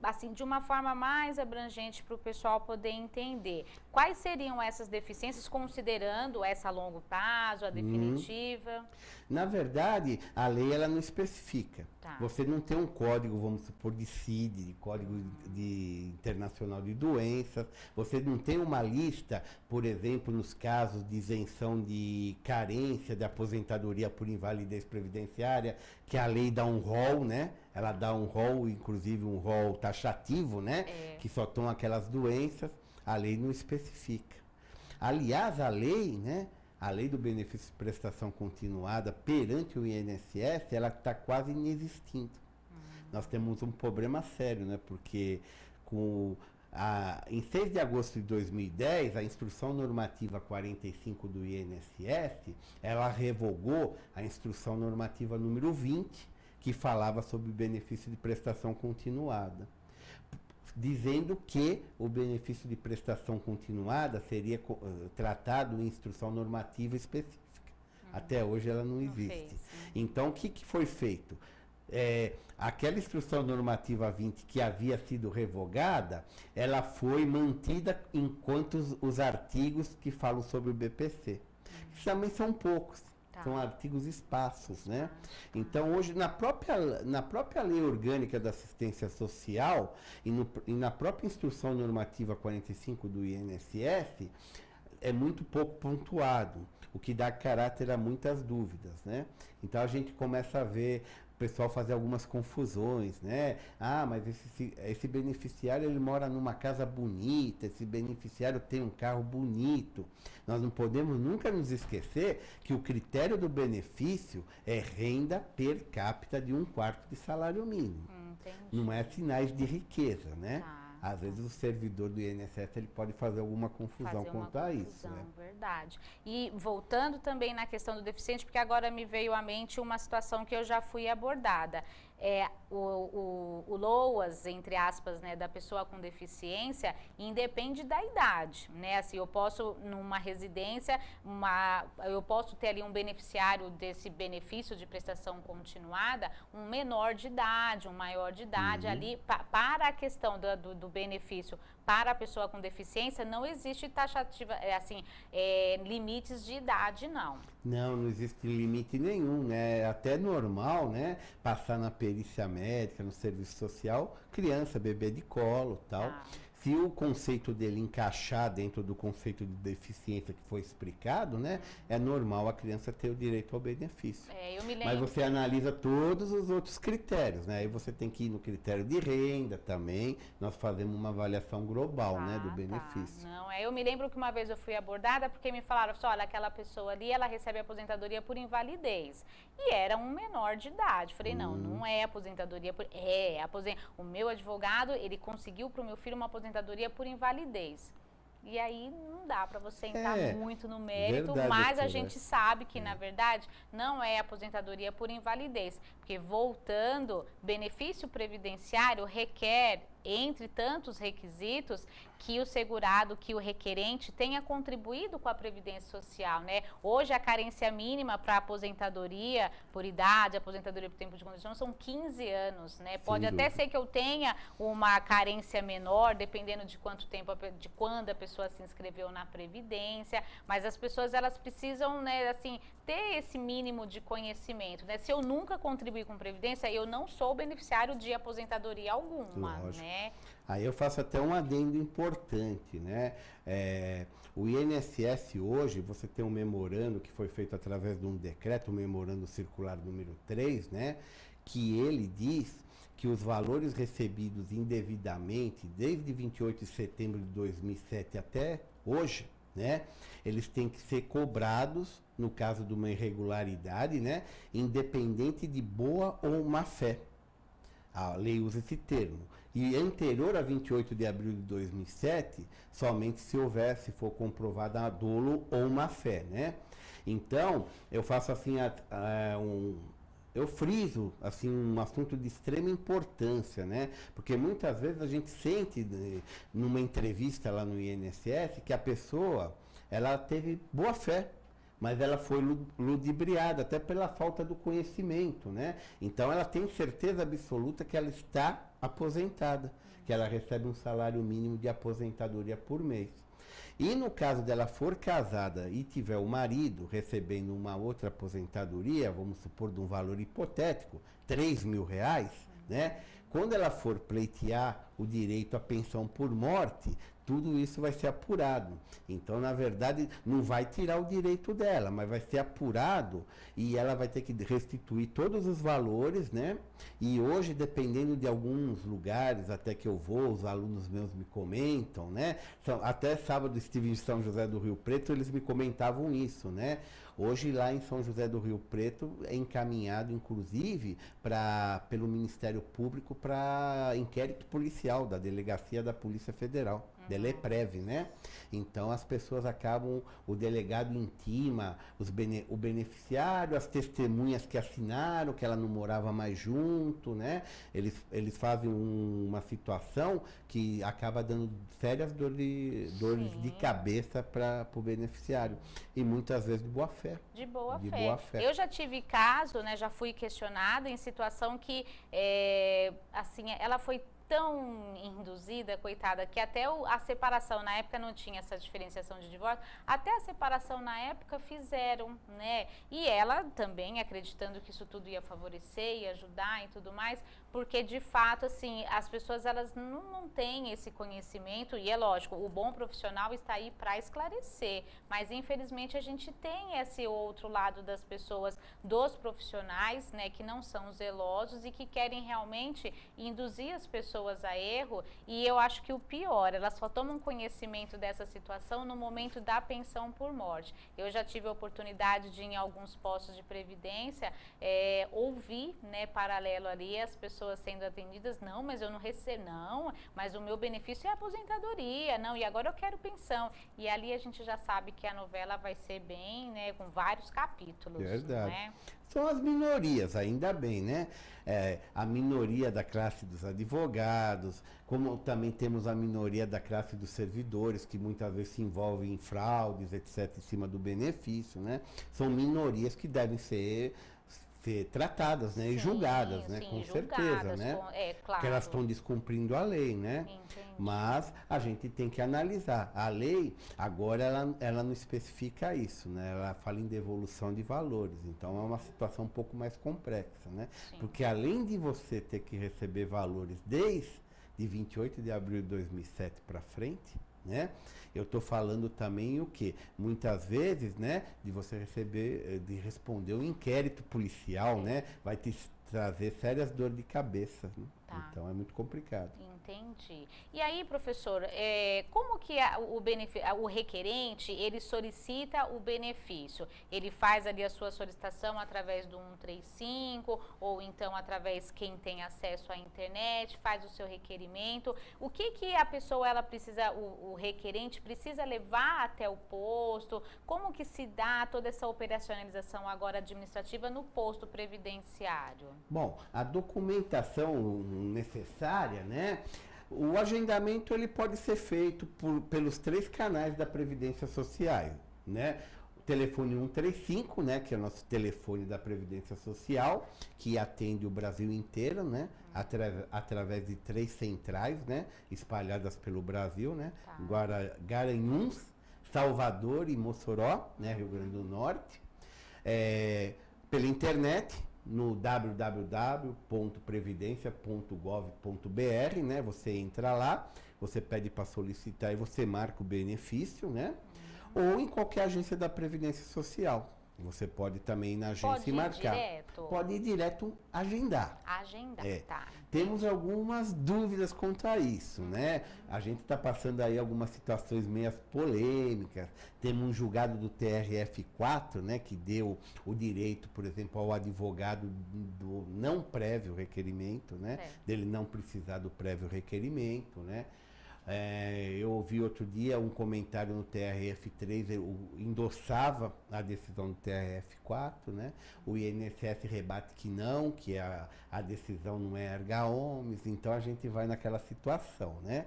S1: Assim, de uma forma mais abrangente para o pessoal poder entender. Quais seriam essas deficiências, considerando essa a longo prazo, a definitiva?
S2: Na verdade, a lei ela não especifica.
S1: Tá.
S2: Você não tem um código, vamos supor, de CID, de Código Internacional de Doenças. Você não tem uma lista, por exemplo, nos casos de isenção de carência, de aposentadoria por invalidez previdenciária, que a lei dá um rol, né? Ela dá um rol, inclusive um rol taxativo, né? Que só estão aquelas doenças. A lei não especifica. Aliás, a lei, né? A lei do benefício de prestação continuada perante o INSS, ela está quase inexistindo. Nós temos um problema sério, né? Porque em 6 de agosto de 2010, a Instrução Normativa 45 do INSS, ela revogou a Instrução Normativa número 20, que falava sobre o benefício de prestação continuada, dizendo que o benefício de prestação continuada seria tratado em instrução normativa específica. Até hoje ela não existe. Então, o que foi feito? Aquela instrução normativa 20 que havia sido revogada, ela foi mantida enquanto os artigos que falam sobre o BPC. Que também são poucos. São artigos esparsos, né? Então, hoje, na própria lei orgânica da assistência social e na própria instrução normativa 45 do INSS, é muito pouco pontuado, o que dá caráter a muitas dúvidas, né? Então, a gente começa a ver o pessoal fazer algumas confusões, né? Mas esse beneficiário, ele mora numa casa bonita, esse beneficiário tem um carro bonito. Nós não podemos nunca nos esquecer que o critério do benefício é renda per capita de 1/4 de salário mínimo. Não é sinais de riqueza, né? Às vezes o servidor do INSS ele pode fazer alguma confusão quanto a isso, né?
S1: Verdade. E voltando também na questão do deficiente, porque agora me veio à mente uma situação que eu já fui abordada. O LOAS, entre aspas, né, da pessoa com deficiência, independe da idade, né? Assim, eu posso, numa residência, eu posso ter ali um beneficiário desse benefício de prestação continuada, um menor de idade, um maior de idade ali, para a questão do benefício para a pessoa com deficiência, não existe taxativa, limites de idade, não.
S2: Não existe limite nenhum, né? É até normal, né? Passar na perícia médica, no serviço social, criança, bebê de colo, tal. Se o conceito dele encaixar dentro do conceito de deficiência que foi explicado, né? É normal a criança ter o direito ao benefício.
S1: Eu me lembro.
S2: Mas você analisa todos os outros critérios, né? Aí você tem que ir no critério de renda também. Nós fazemos uma avaliação global, né? Do benefício.
S1: Não, eu me lembro que uma vez eu fui abordada porque me falaram assim, olha, aquela pessoa ali, ela recebe aposentadoria por invalidez. E era um menor de idade. Falei, não é aposentadoria por... O meu advogado, ele conseguiu para o meu filho uma aposentadoria por invalidez. E aí não dá para você entrar muito no mérito, mas a gente sabe que, na verdade, não é aposentadoria por invalidez. Porque, voltando, benefício previdenciário requer, entre tantos requisitos, que o segurado, que o requerente tenha contribuído com a Previdência Social, né? Hoje a carência mínima para aposentadoria por idade, aposentadoria por tempo de condição, são 15 anos, né? Pode até ser que eu tenha uma carência menor, dependendo de quanto tempo, de quando a pessoa se inscreveu na Previdência, mas as pessoas, elas precisam, né, assim, ter esse mínimo de conhecimento, né? Se eu nunca contribuí com Previdência, eu não sou beneficiário de aposentadoria alguma, né?
S2: Aí eu faço até um adendo importante, né? O INSS hoje, você tem um memorando que foi feito através de um decreto, o memorando circular número 3, né? Que ele diz que os valores recebidos indevidamente, desde 28 de setembro de 2007 até hoje, né? Eles têm que ser cobrados, no caso de uma irregularidade, né? Independente de boa ou má fé. A lei usa esse termo. E anterior a 28 de abril de 2007, somente se for comprovada a dolo ou má fé, né? Então, eu faço assim, eu friso assim, um assunto de extrema importância, né? Porque muitas vezes a gente sente, numa entrevista lá no INSS, que a pessoa, ela teve boa fé, mas ela foi ludibriada, até pela falta do conhecimento, né? Então ela tem certeza absoluta que ela está aposentada, que ela recebe um salário mínimo de aposentadoria por mês. E no caso dela for casada e tiver o marido recebendo uma outra aposentadoria, vamos supor de um valor hipotético, R$3.000, né? Quando ela for pleitear o direito à pensão por morte, tudo isso vai ser apurado. Então, na verdade, não vai tirar o direito dela, mas vai ser apurado e ela vai ter que restituir todos os valores, né? E hoje, dependendo de alguns lugares, até que eu vou, os alunos meus me comentam, né? Até sábado estive em São José do Rio Preto, eles me comentavam isso, né? Hoje, lá em São José do Rio Preto, é encaminhado, inclusive, pelo Ministério Público para inquérito policial da Delegacia da Polícia Federal, DELEPREV, né? Então, as pessoas acabam, o delegado intima o beneficiário, as testemunhas que assinaram, que ela não morava mais junto, né? Eles fazem uma situação que acaba dando sérias dores de cabeça para o beneficiário. E muitas vezes de boa fé.
S1: De boa fé. Eu já tive caso, né? Já fui questionada em situação que, assim, ela foi tão induzida, coitada, que até a separação, na época não tinha essa diferenciação de divórcio, até a separação na época fizeram, né? E ela também acreditando que isso tudo ia favorecer, ia ajudar e tudo mais, porque de fato, assim, as pessoas, elas não têm esse conhecimento, e é lógico, o bom profissional está aí para esclarecer, mas infelizmente a gente tem esse outro lado das pessoas, dos profissionais, né, que não são zelosos e que querem realmente induzir as pessoas pessoas a erro e eu acho que o pior, elas só tomam conhecimento dessa situação no momento da pensão por morte. Eu já tive a oportunidade de, em alguns postos de previdência, ouvir, né, paralelo ali, as pessoas sendo atendidas, não, mas eu não recebo, não, mas o meu benefício é a aposentadoria, não, e agora eu quero pensão. E ali a gente já sabe que a novela vai ser bem, né, com vários capítulos.
S2: Verdade.
S1: Né?
S2: São as minorias, ainda bem, né? A minoria da classe dos advogados, como também temos a minoria da classe dos servidores, que muitas vezes se envolvem em fraudes, etc., em cima do benefício, né? São minorias que devem ser tratadas, né?
S1: Sim,
S2: e julgadas, né?
S1: sim,
S2: Com
S1: julgadas,
S2: certeza, né?
S1: claro.
S2: Porque elas estão descumprindo a lei, né?
S1: Entendi.
S2: Mas a gente tem que analisar. A lei, agora, ela não especifica isso, né? Ela fala em devolução de valores. Então, é uma situação um pouco mais complexa, né?
S1: Sim.
S2: Porque além de você ter que receber valores desde 28 de abril de 2007 para frente, né? Eu estou falando também o que? Muitas vezes, né? De você receber, de responder um inquérito policial, né? Vai te trazer sérias dores de cabeça, né?
S1: Tá.
S2: Então é muito complicado.
S1: Entendi. E aí, professor, como que o requerente, ele solicita o benefício? Ele faz ali a sua solicitação através do 135, ou então através quem tem acesso à internet, faz o seu requerimento. O que a pessoa, ela precisa, o requerente precisa levar até o posto? Como que se dá toda essa operacionalização agora administrativa no posto previdenciário?
S2: Bom, a documentação necessária, né? O agendamento ele pode ser feito pelos 3 canais da Previdência Social, né? O telefone 135, né, que é o nosso telefone da Previdência Social, que atende o Brasil inteiro, né? Através de 3 centrais, né, espalhadas pelo Brasil, né?
S1: Tá.
S2: Garanhuns, Salvador e Mossoró, né, Rio Grande do Norte. Pela internet, no www.previdencia.gov.br, né? Você entra lá, você pede para solicitar e você marca o benefício, né? Ou em qualquer agência da Previdência Social. Você pode também ir na agência e marcar.
S1: Direto?
S2: Pode ir direto agendar.
S1: Agendar, tá.
S2: Temos algumas dúvidas quanto a isso, né? A gente está passando aí algumas situações meias polêmicas. Temos um julgado do TRF4, né, que deu o direito, por exemplo, ao advogado do não prévio requerimento, né? Dele não precisar do prévio requerimento, né? Eu ouvi outro dia um comentário no TRF3, endossava a decisão do TRF4, né? O INSS rebate que não, que a decisão não é erga omnes, então a gente vai naquela situação, né?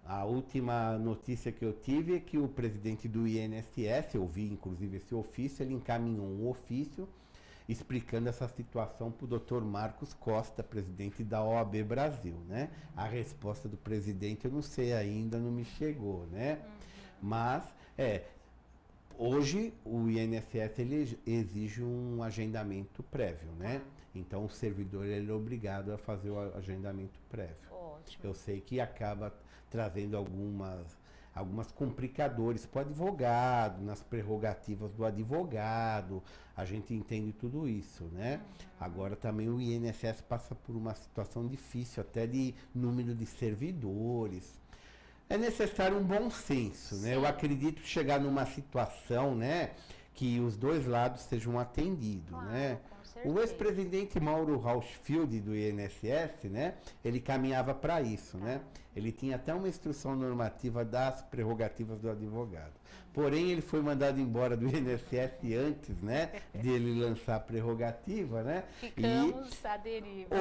S2: A última notícia que eu tive é que o presidente do INSS, eu vi inclusive esse ofício, ele encaminhou um ofício explicando essa situação para o Dr. Marcos Costa, presidente da OAB Brasil, né? A resposta do presidente eu não sei ainda, não me chegou, né? Mas, hoje o INSS ele exige um agendamento prévio, né? Então o servidor ele é obrigado a fazer o agendamento prévio.
S1: Ótimo.
S2: Eu sei que acaba trazendo algumas complicadores para o advogado, nas prerrogativas do advogado, a gente entende tudo isso, né? Agora também o INSS passa por uma situação difícil, até de número de servidores. É necessário um bom senso, né? Eu acredito chegar numa situação, né, que os dois lados sejam atendidos, né? O ex-presidente Mauro Rauschfield do INSS, né, ele caminhava para isso, né? Ele tinha até uma instrução normativa das prerrogativas do advogado. Porém, ele foi mandado embora do INSS antes, né, de ele lançar a prerrogativa, né?
S1: Ficamos à deriva.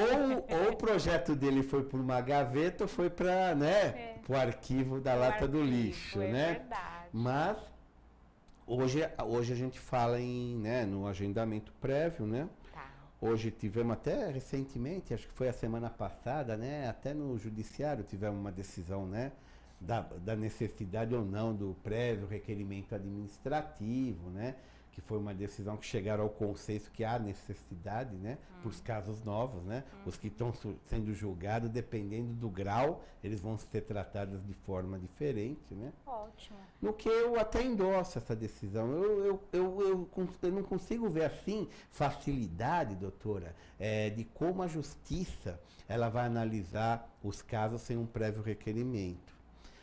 S2: Ou o projeto dele foi por uma gaveta ou foi para, né, o arquivo da lata do lixo, né?
S1: Verdade.
S2: Mas hoje a gente fala no agendamento prévio, né? Hoje tivemos até recentemente, acho que foi a semana passada, né? Até no judiciário tivemos uma decisão, né? Da necessidade ou não do prévio requerimento administrativo, né? que foi uma decisão que chegaram ao consenso que há necessidade, né, para os casos novos, né, os que estão sendo julgados, dependendo do grau, eles vão ser tratados de forma diferente, né.
S1: Ótimo.
S2: No que eu até endosso essa decisão, eu não consigo ver assim facilidade, doutora, de como a justiça ela vai analisar os casos sem um prévio requerimento.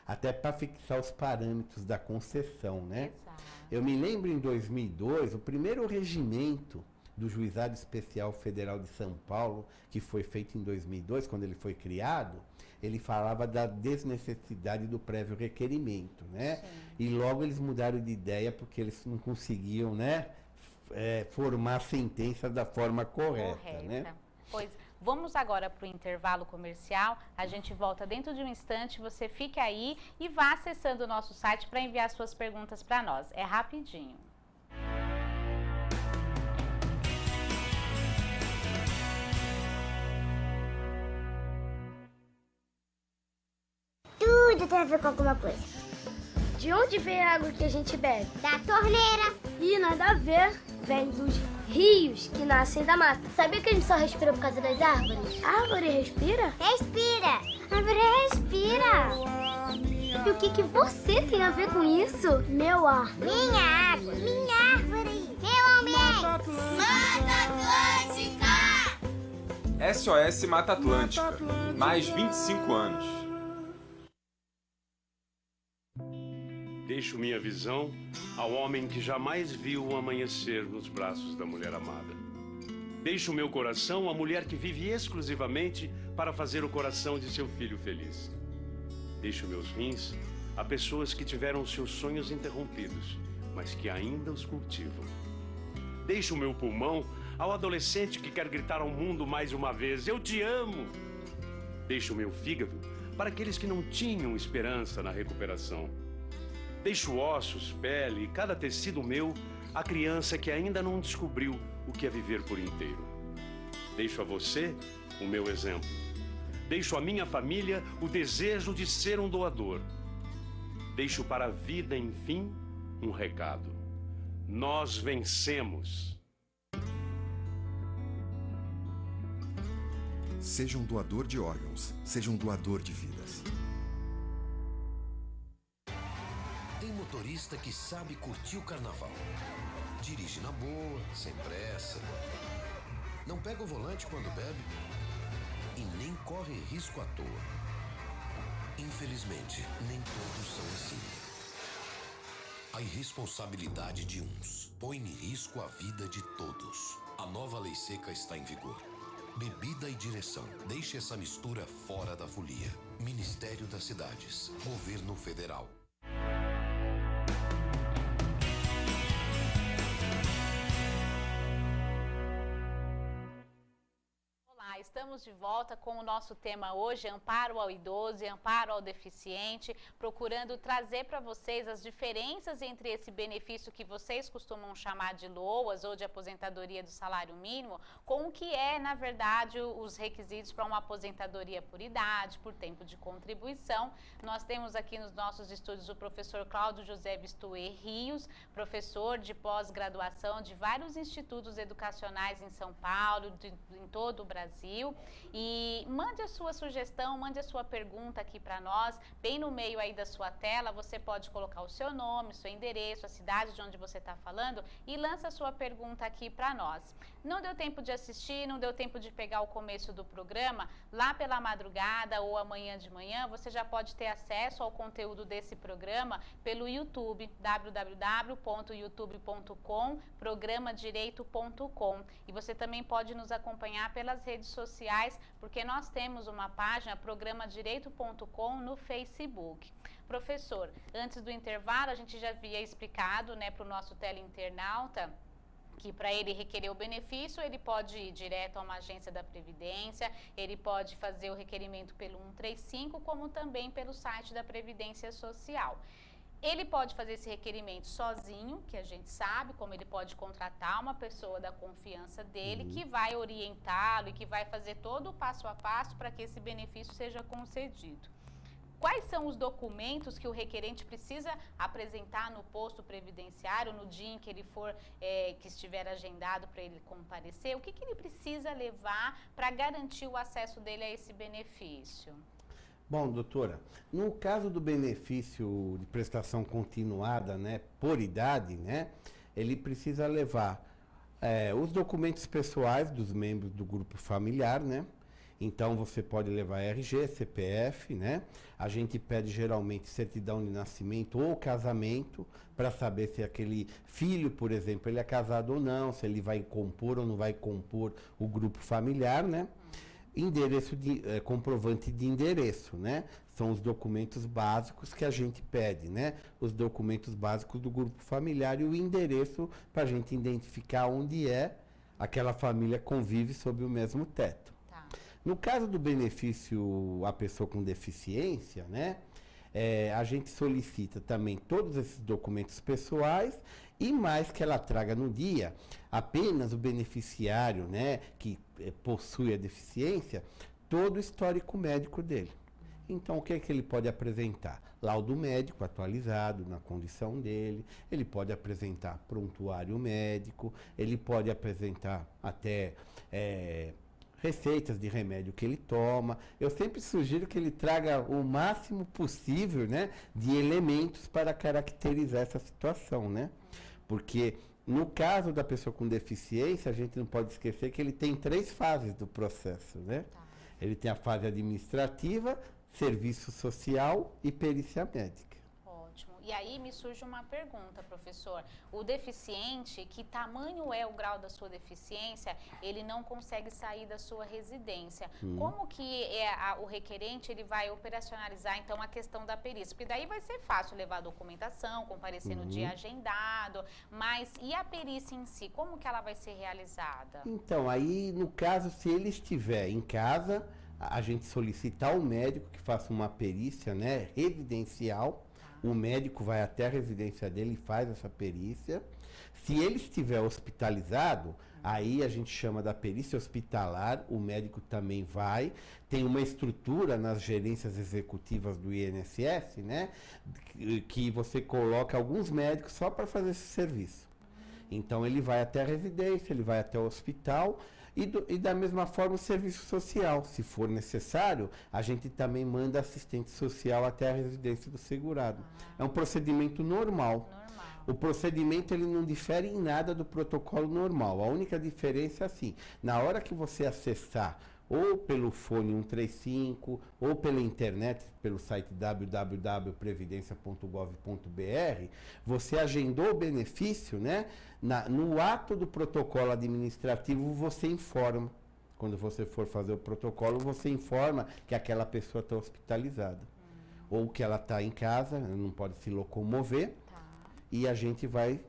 S2: Até para fixar os parâmetros da concessão, né?
S1: Exato.
S2: Eu me lembro em 2002, o primeiro regimento do Juizado Especial Federal de São Paulo, que foi feito em 2002, quando ele foi criado, ele falava da desnecessidade do prévio requerimento, né?
S1: Sim.
S2: E logo eles mudaram de ideia porque eles não conseguiam, né, formar a sentença da forma correta, né?
S1: Pois, vamos agora para o intervalo comercial, a gente volta dentro de um instante, você fique aí e vá acessando o nosso site para enviar suas perguntas para nós, é rapidinho.
S3: Tudo tem a ver com alguma coisa.
S4: De onde vem a água que a gente bebe?
S3: Da torneira.
S4: E nada a ver, vem dos rios que nascem da mata.
S3: Sabia que a gente só respira por causa das árvores?
S4: A árvore respira?
S3: Respira. A árvore respira.
S4: E o que você tem a ver com isso? Meu ar.
S3: Minha água. Minha árvore. Meu ambiente. Mata Atlântica.
S5: SOS Mata Atlântica. Mais 25 anos.
S6: Deixo minha visão ao homem que jamais viu o amanhecer nos braços da mulher amada. Deixo meu coração à mulher que vive exclusivamente para fazer o coração de seu filho feliz. Deixo meus rins a pessoas que tiveram seus sonhos interrompidos, mas que ainda os cultivam. Deixo meu pulmão ao adolescente que quer gritar ao mundo mais uma vez: eu te amo! Deixo meu fígado para aqueles que não tinham esperança na recuperação. Deixo ossos, pele e cada tecido meu à criança que ainda não descobriu o que é viver por inteiro. Deixo a você o meu exemplo. Deixo à minha família o desejo de ser um doador. Deixo para a vida, enfim, um recado. Nós vencemos.
S7: Seja um doador de órgãos, seja um doador de vidas.
S8: Tem motorista que sabe curtir o carnaval. Dirige na boa, sem pressa. Não pega o volante quando bebe e nem corre risco à toa. Infelizmente, nem todos são assim. A irresponsabilidade de uns põe em risco a vida de todos. A nova lei seca está em vigor. Bebida e direção. Deixe essa mistura fora da folia. Ministério das Cidades. Governo Federal.
S1: Estamos de volta com o nosso tema hoje, amparo ao idoso e amparo ao deficiente, procurando trazer para vocês as diferenças entre esse benefício que vocês costumam chamar de LOAS ou de aposentadoria do salário mínimo, com o que é, na verdade, os requisitos para uma aposentadoria por idade, por tempo de contribuição. Nós temos aqui nos nossos estúdios o professor Cláudio José Bistuê Rios, professor de pós-graduação de vários institutos educacionais em São Paulo, em todo o Brasil. E mande a sua sugestão, mande a sua pergunta aqui para nós, bem no meio aí da sua tela, você pode colocar o seu nome, seu endereço, a cidade de onde você está falando e lança a sua pergunta aqui para nós. Não deu tempo de assistir, não deu tempo de pegar o começo do programa, lá pela madrugada ou amanhã de manhã, você já pode ter acesso ao conteúdo desse programa pelo YouTube, www.youtube.com, programadireito.com. E você também pode nos acompanhar pelas redes sociais, porque nós temos uma página, programadireito.com, no Facebook. Professor, antes do intervalo, a gente já havia explicado, né, para o nosso teleinternauta que para ele requerer o benefício, ele pode ir direto a uma agência da Previdência, ele pode fazer o requerimento pelo 135, como também pelo site da Previdência Social. Ele pode fazer esse requerimento sozinho, que a gente sabe, como ele pode contratar uma pessoa da confiança dele, que vai orientá-lo e que vai fazer todo o passo a passo para que esse benefício seja concedido. quais são os documentos que o requerente precisa apresentar no posto previdenciário no dia em que ele for, que estiver agendado para ele comparecer? O que ele precisa levar para garantir o acesso dele a esse benefício?
S2: Bom, doutora, no caso do benefício de prestação continuada, né, por idade, né, ele precisa levar os documentos pessoais dos membros do grupo familiar, né? Então você pode levar RG, CPF, né? A gente pede geralmente certidão de nascimento ou casamento para saber se aquele filho, por exemplo, ele é casado ou não, se ele vai compor ou não vai compor o grupo familiar, né? Endereço comprovante de endereço, né? São os documentos básicos que a gente pede, né? Os documentos básicos do grupo familiar e o endereço para a gente identificar onde aquela família convive sob o mesmo teto.
S1: Tá.
S2: No caso do benefício à pessoa com deficiência, né? A gente solicita também todos esses documentos pessoais e mais que ela traga no dia apenas o beneficiário, né, que possui a deficiência, todo o histórico médico dele. Então, o que é que ele pode apresentar? Laudo médico atualizado na condição dele, ele pode apresentar prontuário médico, ele pode apresentar até receitas de remédio que ele toma. Eu sempre sugiro que ele traga o máximo possível, né, de elementos para caracterizar essa situação, né? Porque no caso da pessoa com deficiência, a gente não pode esquecer que ele tem 3 fases do processo, né?
S1: Tá.
S2: Ele tem a fase administrativa, serviço social e perícia médica.
S1: Ótimo. E aí me surge uma pergunta, professor. O deficiente, que tamanho é o grau da sua deficiência, ele não consegue sair da sua residência. Como que o requerente ele vai operacionalizar, então, a questão da perícia? Porque daí vai ser fácil levar a documentação, comparecer no dia agendado, mas e a perícia em si? Como que ela vai ser realizada?
S2: Então, aí, no caso, se ele estiver em casa, a gente solicita ao médico que faça uma perícia, né, residencial. O médico vai até a residência dele e faz essa perícia. Se ele estiver hospitalizado, aí a gente chama da perícia hospitalar, o médico também vai. Tem uma estrutura nas gerências executivas do INSS, né, que você coloca alguns médicos só para fazer esse serviço. Então ele vai até a residência, ele vai até o hospital. E da mesma forma o serviço social, se for necessário, a gente também manda assistente social até a residência do segurado. É um procedimento normal. O procedimento ele não difere em nada do protocolo normal. A única diferença é assim, na hora que você acessar ou pelo fone 135, ou pela internet, pelo site www.previdencia.gov.br, você agendou o benefício, né? No ato do protocolo administrativo, você informa. Quando você for fazer o protocolo, você informa que aquela pessoa está hospitalizada. Ou que ela está em casa, não pode se locomover, e a gente vai...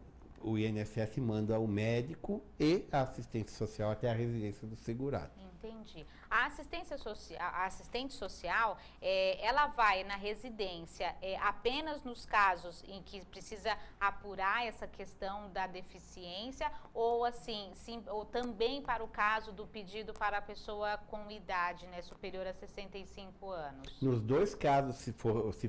S2: O INSS manda o médico e a assistente social até a residência do segurado.
S1: Entendi. A assistente social, ela vai na residência apenas nos casos em que precisa apurar essa questão da deficiência ou assim, ou também para o caso do pedido para a pessoa com idade, né, superior a 65 anos?
S2: Nos dois casos, se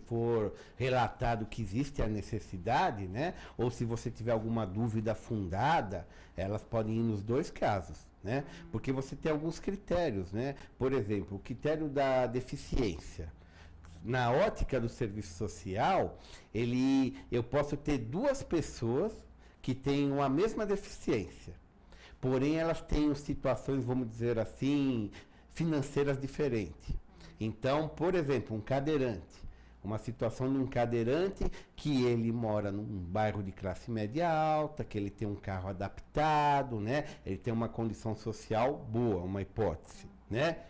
S2: for relatado que existe a necessidade, né, ou se você tiver alguma dúvida fundada, elas podem ir nos dois casos. Né? Porque você tem alguns critérios, né? Por exemplo, o critério da deficiência. Na ótica do serviço social, eu posso ter 2 pessoas que tenham a mesma deficiência, porém elas têm situações, vamos dizer assim, financeiras diferentes. Então, por exemplo, um cadeirante. Uma situação de um cadeirante que ele mora num bairro de classe média alta, que ele tem um carro adaptado, né? Ele tem uma condição social boa, uma hipótese, né?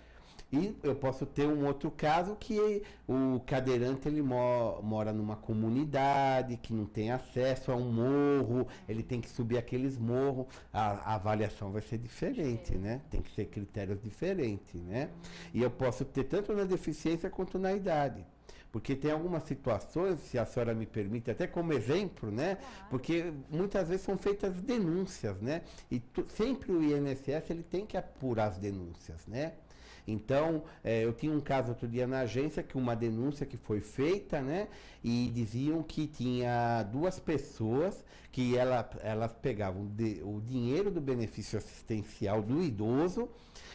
S2: E eu posso ter um outro caso que o cadeirante ele mora numa comunidade que não tem acesso a um morro, ele tem que subir aqueles morros, a avaliação vai ser diferente, né? Tem que ser critérios diferentes, né? E eu posso ter tanto na deficiência quanto na idade. Porque tem algumas situações, se a senhora me permite, até como exemplo, né? Porque muitas vezes são feitas denúncias, né? E sempre o INSS ele tem que apurar as denúncias, né? Então, eu tinha um caso outro dia na agência, que uma denúncia que foi feita, né? E diziam que tinha 2 pessoas que elas pegavam o dinheiro do benefício assistencial do idoso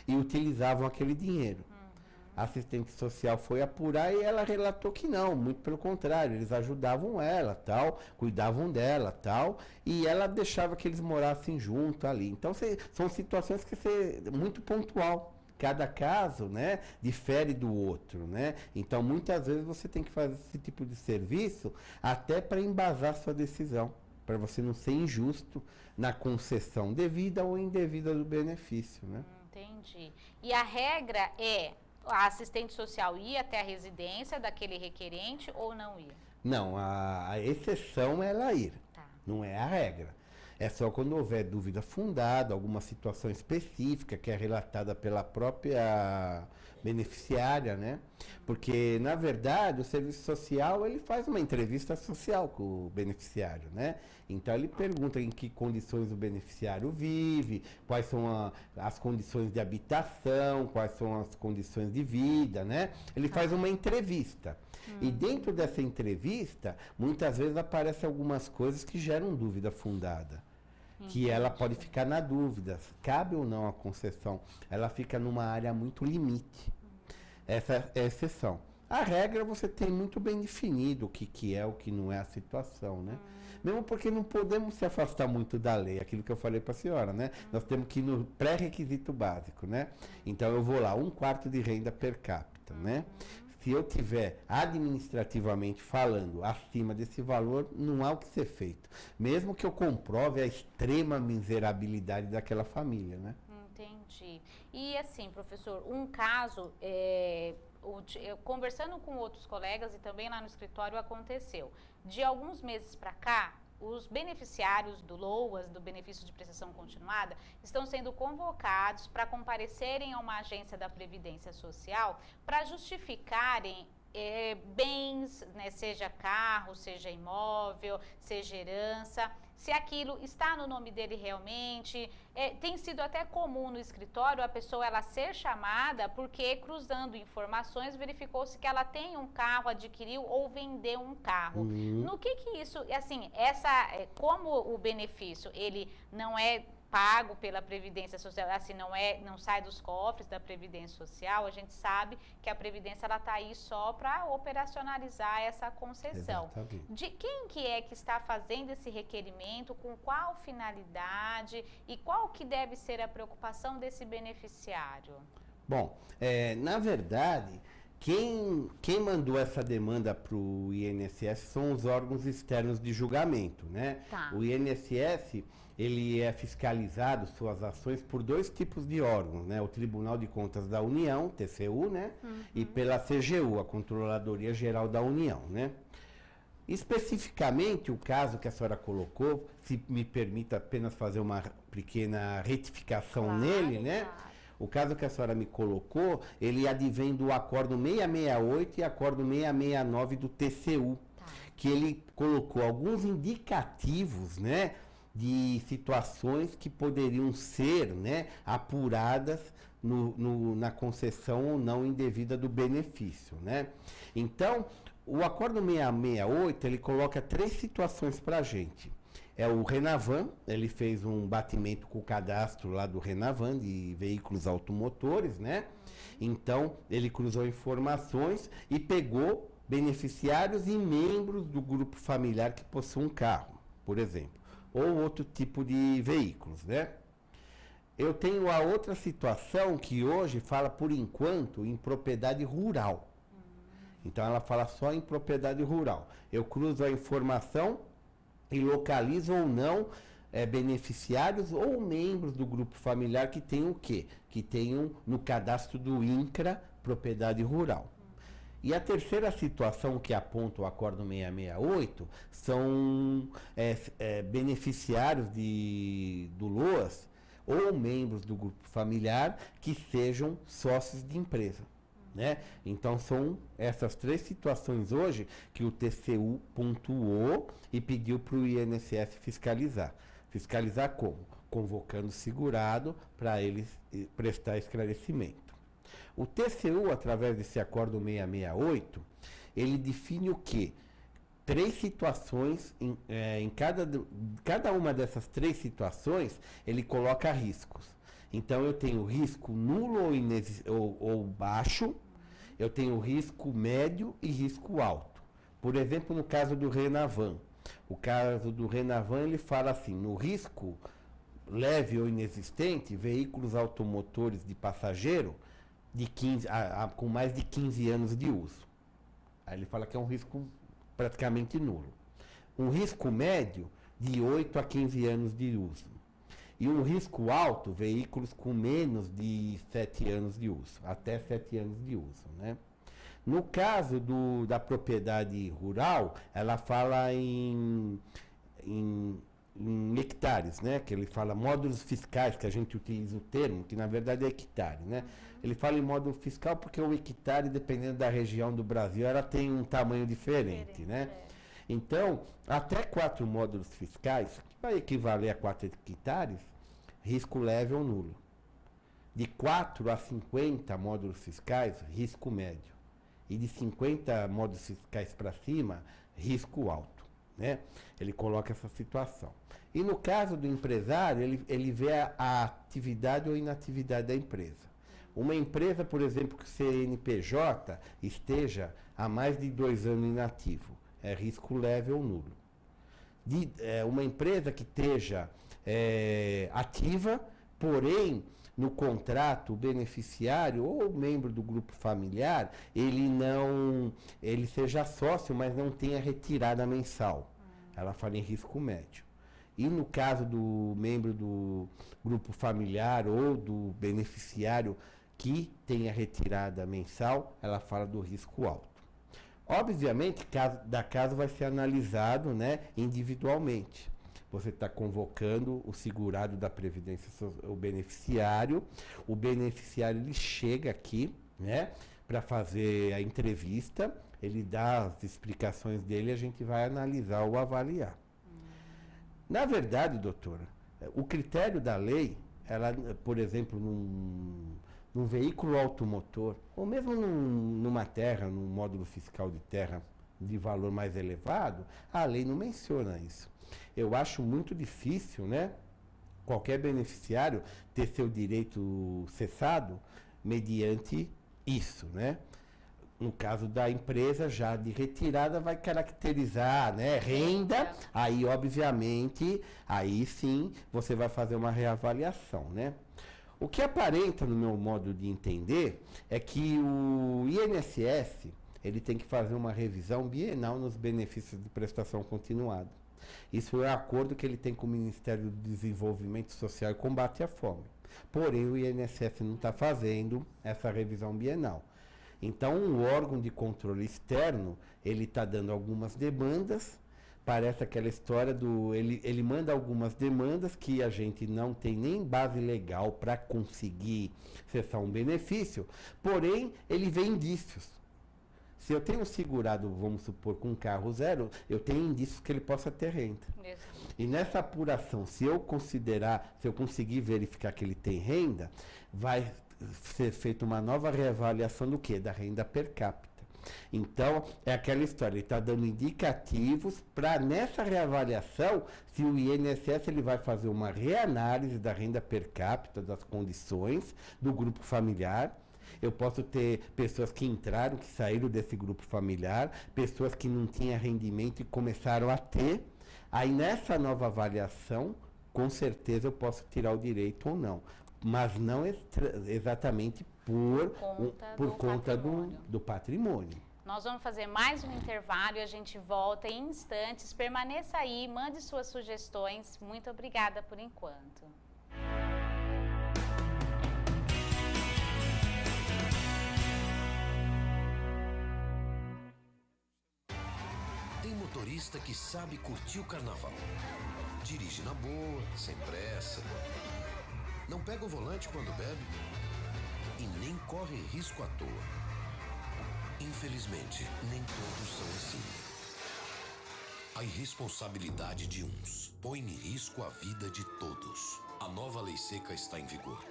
S2: e utilizavam aquele dinheiro. A assistente social foi apurar e ela relatou que não, muito pelo contrário, eles ajudavam ela, tal, cuidavam dela, tal, e ela deixava que eles morassem junto ali. Então, são situações que muito pontual. Cada caso, né, difere do outro, né? Então, muitas vezes você tem que fazer esse tipo de serviço até para embasar sua decisão, para você não ser injusto na concessão devida ou indevida do benefício, né?
S1: Entendi. E a regra é a assistente social ir até a residência daquele requerente ou não ir?
S2: Não, a exceção é ela ir, não é a regra. É só quando houver dúvida fundada, alguma situação específica que é relatada pela própria beneficiária, né? Porque, na verdade, o serviço social, ele faz uma entrevista social com o beneficiário, né? Então, ele pergunta em que condições o beneficiário vive, quais são as condições de habitação, quais são as condições de vida, né? Ele faz uma entrevista. E dentro dessa entrevista, muitas vezes aparecem algumas coisas que geram dúvida fundada. Que ela pode ficar na dúvida, cabe ou não a concessão. Ela fica numa área muito limite. Essa é a exceção. A regra você tem muito bem definido o que é, o que não é a situação, né? Mesmo porque não podemos se afastar muito da lei, aquilo que eu falei para a senhora, né? Nós temos que ir no pré-requisito básico, né? Então eu vou lá, 1/4 de renda per capita, né? Se eu tiver administrativamente falando acima desse valor, não há o que ser feito. Mesmo que eu comprove a extrema miserabilidade daquela família, né?
S1: Entendi. E assim, professor, um caso, conversando com outros colegas e também lá no escritório aconteceu. De alguns meses para cá, os beneficiários do LOAS, do benefício de prestação continuada, estão sendo convocados para comparecerem a uma agência da Previdência Social para justificarem bens, né, seja carro, seja imóvel, seja herança, se aquilo está no nome dele realmente. Tem sido até comum no escritório a pessoa ela ser chamada porque, cruzando informações, verificou-se que ela tem um carro, adquiriu ou vendeu um carro. No que isso, assim, como o benefício, ele não é pago pela Previdência Social, assim, não sai dos cofres da Previdência Social, a gente sabe que a Previdência ela está aí só para operacionalizar essa concessão.
S2: Exatamente.
S1: De quem que é que está fazendo esse requerimento, com qual finalidade e qual que deve ser a preocupação desse beneficiário?
S2: Bom, na verdade, quem mandou essa demanda para o INSS são os órgãos externos de julgamento, né?
S1: Tá.
S2: O INSS, ele é fiscalizado, suas ações, por 2 tipos de órgãos, né? O Tribunal de Contas da União, TCU, né? E pela CGU, a Controladoria Geral da União, né? Especificamente, o caso que a senhora colocou, se me permita apenas fazer uma pequena retificação nele, né?
S1: Claro.
S2: O caso que a senhora me colocou, ele advém do Acordo 668 e Acordo 669 do TCU, que ele colocou alguns indicativos, né, de situações que poderiam ser, né, apuradas na concessão ou não indevida do benefício, né? Então, o Acordo 668, ele coloca 3 situações para a gente. O Renavan, ele fez um batimento com o cadastro lá do Renavan, de veículos automotores, né? Então, ele cruzou informações e pegou beneficiários e membros do grupo familiar que possui um carro, por exemplo, ou outro tipo de veículos, né? Eu tenho a outra situação que hoje fala, por enquanto, em propriedade rural. Então, ela fala só em propriedade rural. Eu cruzo a informação e localizo ou não beneficiários ou membros do grupo familiar que tenham o quê? Que tenham no cadastro do INCRA propriedade rural. E a terceira situação que aponta o Acordo 668 são beneficiários do LOAS ou membros do grupo familiar que sejam sócios de empresa. Né? Então são essas 3 situações hoje que o TCU pontuou e pediu para o INSS fiscalizar. Fiscalizar como? Convocando o segurado para ele prestar esclarecimento. O TCU, através desse acordo 668, ele define o quê? 3 situações, em cada uma dessas 3 situações, ele coloca riscos. Então, eu tenho risco nulo ou baixo, eu tenho risco médio e risco alto. Por exemplo, no caso do Renavan. O caso do Renavan, ele fala assim, no risco leve ou inexistente, veículos automotores de passageiro com mais de 15 anos de uso. Aí ele fala que é um risco praticamente nulo. Um risco médio, de 8 a 15 anos de uso. E um risco alto, veículos com menos de 7 anos de uso, até 7 anos de uso, né? No caso da propriedade rural, ela fala em hectares, né? Que ele fala módulos fiscais, que a gente utiliza o termo, que na verdade é hectare, né? Ele fala em módulo fiscal porque o hectare, dependendo da região do Brasil, ela tem um tamanho diferente, né? Então, até 4 módulos fiscais, que vai equivaler a 4 hectares, risco leve ou nulo. De 4 a 50 módulos fiscais, risco médio. E de 50 módulos fiscais para cima, risco alto, né? Ele coloca essa situação. E no caso do empresário, ele vê a atividade ou inatividade da empresa. Uma empresa, por exemplo, que o CNPJ esteja há mais de 2 anos inativo, é risco leve ou nulo. Uma empresa que esteja ativa, porém, no contrato, o beneficiário ou o membro do grupo familiar, ele seja sócio, mas não tenha retirada mensal. Ela fala em risco médio. E no caso do membro do grupo familiar ou do beneficiário que tenha retirada mensal, ela fala do risco alto. Obviamente, cada caso vai ser analisado, né, individualmente. Você está convocando o segurado da Previdência Social, o beneficiário ele chega aqui, né, para fazer a entrevista, ele dá as explicações dele e a gente vai analisar ou avaliar. Na verdade, doutora, o critério da lei, ela, por exemplo, num veículo automotor, ou mesmo numa terra, num módulo fiscal de terra de valor mais elevado, a lei não menciona isso. Eu acho muito difícil, né, qualquer beneficiário ter seu direito cessado mediante isso, né? No caso da empresa, já de retirada, vai caracterizar, né, renda, aí obviamente, aí sim, você vai fazer uma reavaliação, né? O que aparenta, no meu modo de entender, é que o INSS, ele tem que fazer uma revisão bienal nos benefícios de prestação continuada. Isso é um acordo que ele tem com o Ministério do Desenvolvimento Social e Combate à Fome. Porém, o INSS não está fazendo essa revisão bienal. Então, um órgão de controle externo, ele está dando algumas demandas, parece aquela história ele manda algumas demandas que a gente não tem nem base legal para conseguir cessar um benefício, porém, ele vê indícios. Se eu tenho segurado, vamos supor, com um carro zero, eu tenho indícios que ele possa ter renda. Isso. E nessa apuração, se eu conseguir verificar que ele tem renda, vai ser feita uma nova reavaliação do quê? Da renda per capita. Então, é aquela história, ele está dando indicativos para, nessa reavaliação, se o INSS ele vai fazer uma reanálise da renda per capita, das condições do grupo familiar. Eu posso ter pessoas que entraram, que saíram desse grupo familiar, pessoas que não tinham rendimento e começaram a ter. Aí, nessa nova avaliação, com certeza eu posso tirar o direito ou não. Mas não exatamente por conta do patrimônio.
S1: Nós vamos fazer mais um intervalo e a gente volta em instantes. Permaneça aí, mande suas sugestões. Muito obrigada por enquanto.
S8: Tem motorista que sabe curtir o carnaval. Dirige na boa, sem pressa. Não pega o volante quando bebe e nem corre risco à toa. Infelizmente, nem todos são assim. A irresponsabilidade de uns põe em risco a vida de todos. A nova lei seca está em vigor.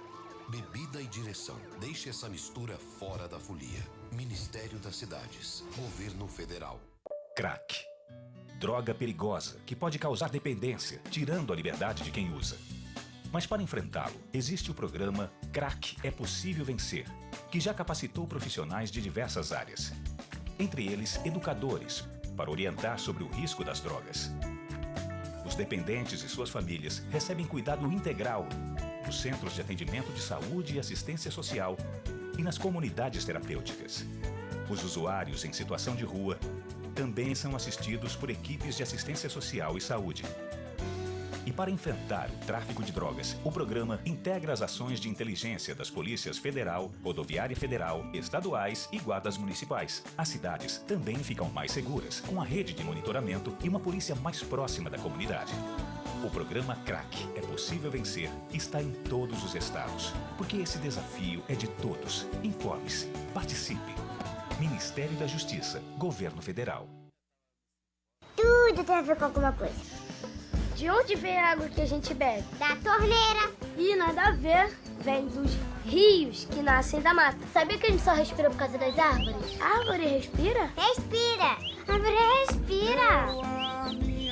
S8: Bebida e direção. Deixe essa mistura fora da folia. Ministério das Cidades. Governo Federal.
S9: Crack. Droga perigosa que pode causar dependência, tirando a liberdade de quem usa. Mas para enfrentá-lo, existe o programa Crack é Possível Vencer, que já capacitou profissionais de diversas áreas. Entre eles, educadores, para orientar sobre o risco das drogas. Os dependentes e suas famílias recebem cuidado integral nos centros de atendimento de saúde e assistência social e nas comunidades terapêuticas. Os usuários em situação de rua também são assistidos por equipes de assistência social e saúde. E para enfrentar o tráfico de drogas, o programa integra as ações de inteligência das polícias federal, rodoviária federal, estaduais e guardas municipais. As cidades também ficam mais seguras, com a rede de monitoramento e uma polícia mais próxima da comunidade. O programa Crack é Possível Vencer está em todos os estados, porque esse desafio é de todos. Informe-se, participe. Ministério da Justiça, Governo Federal.
S3: Tudo tem a ver com alguma coisa.
S4: De onde vem a água que a gente bebe?
S3: Da torneira.
S4: E nada a ver, vem dos rios que nascem da mata.
S3: Sabia que a gente só respira por causa das árvores?
S4: A árvore respira?
S3: Respira. A árvore respira.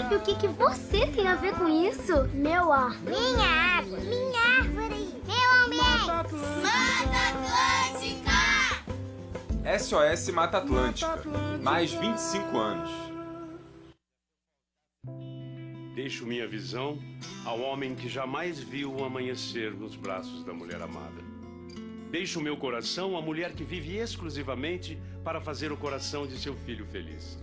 S4: E o que você tem a ver com isso? Meu ar.
S3: Minha água. Minha árvore. Meu ambiente. Mata Atlântica.
S5: SOS Mata Atlântica. Mais 25 anos.
S6: Deixo minha visão ao homem que jamais viu o amanhecer nos braços da mulher amada. Deixo meu coração à mulher que vive exclusivamente para fazer o coração de seu filho feliz.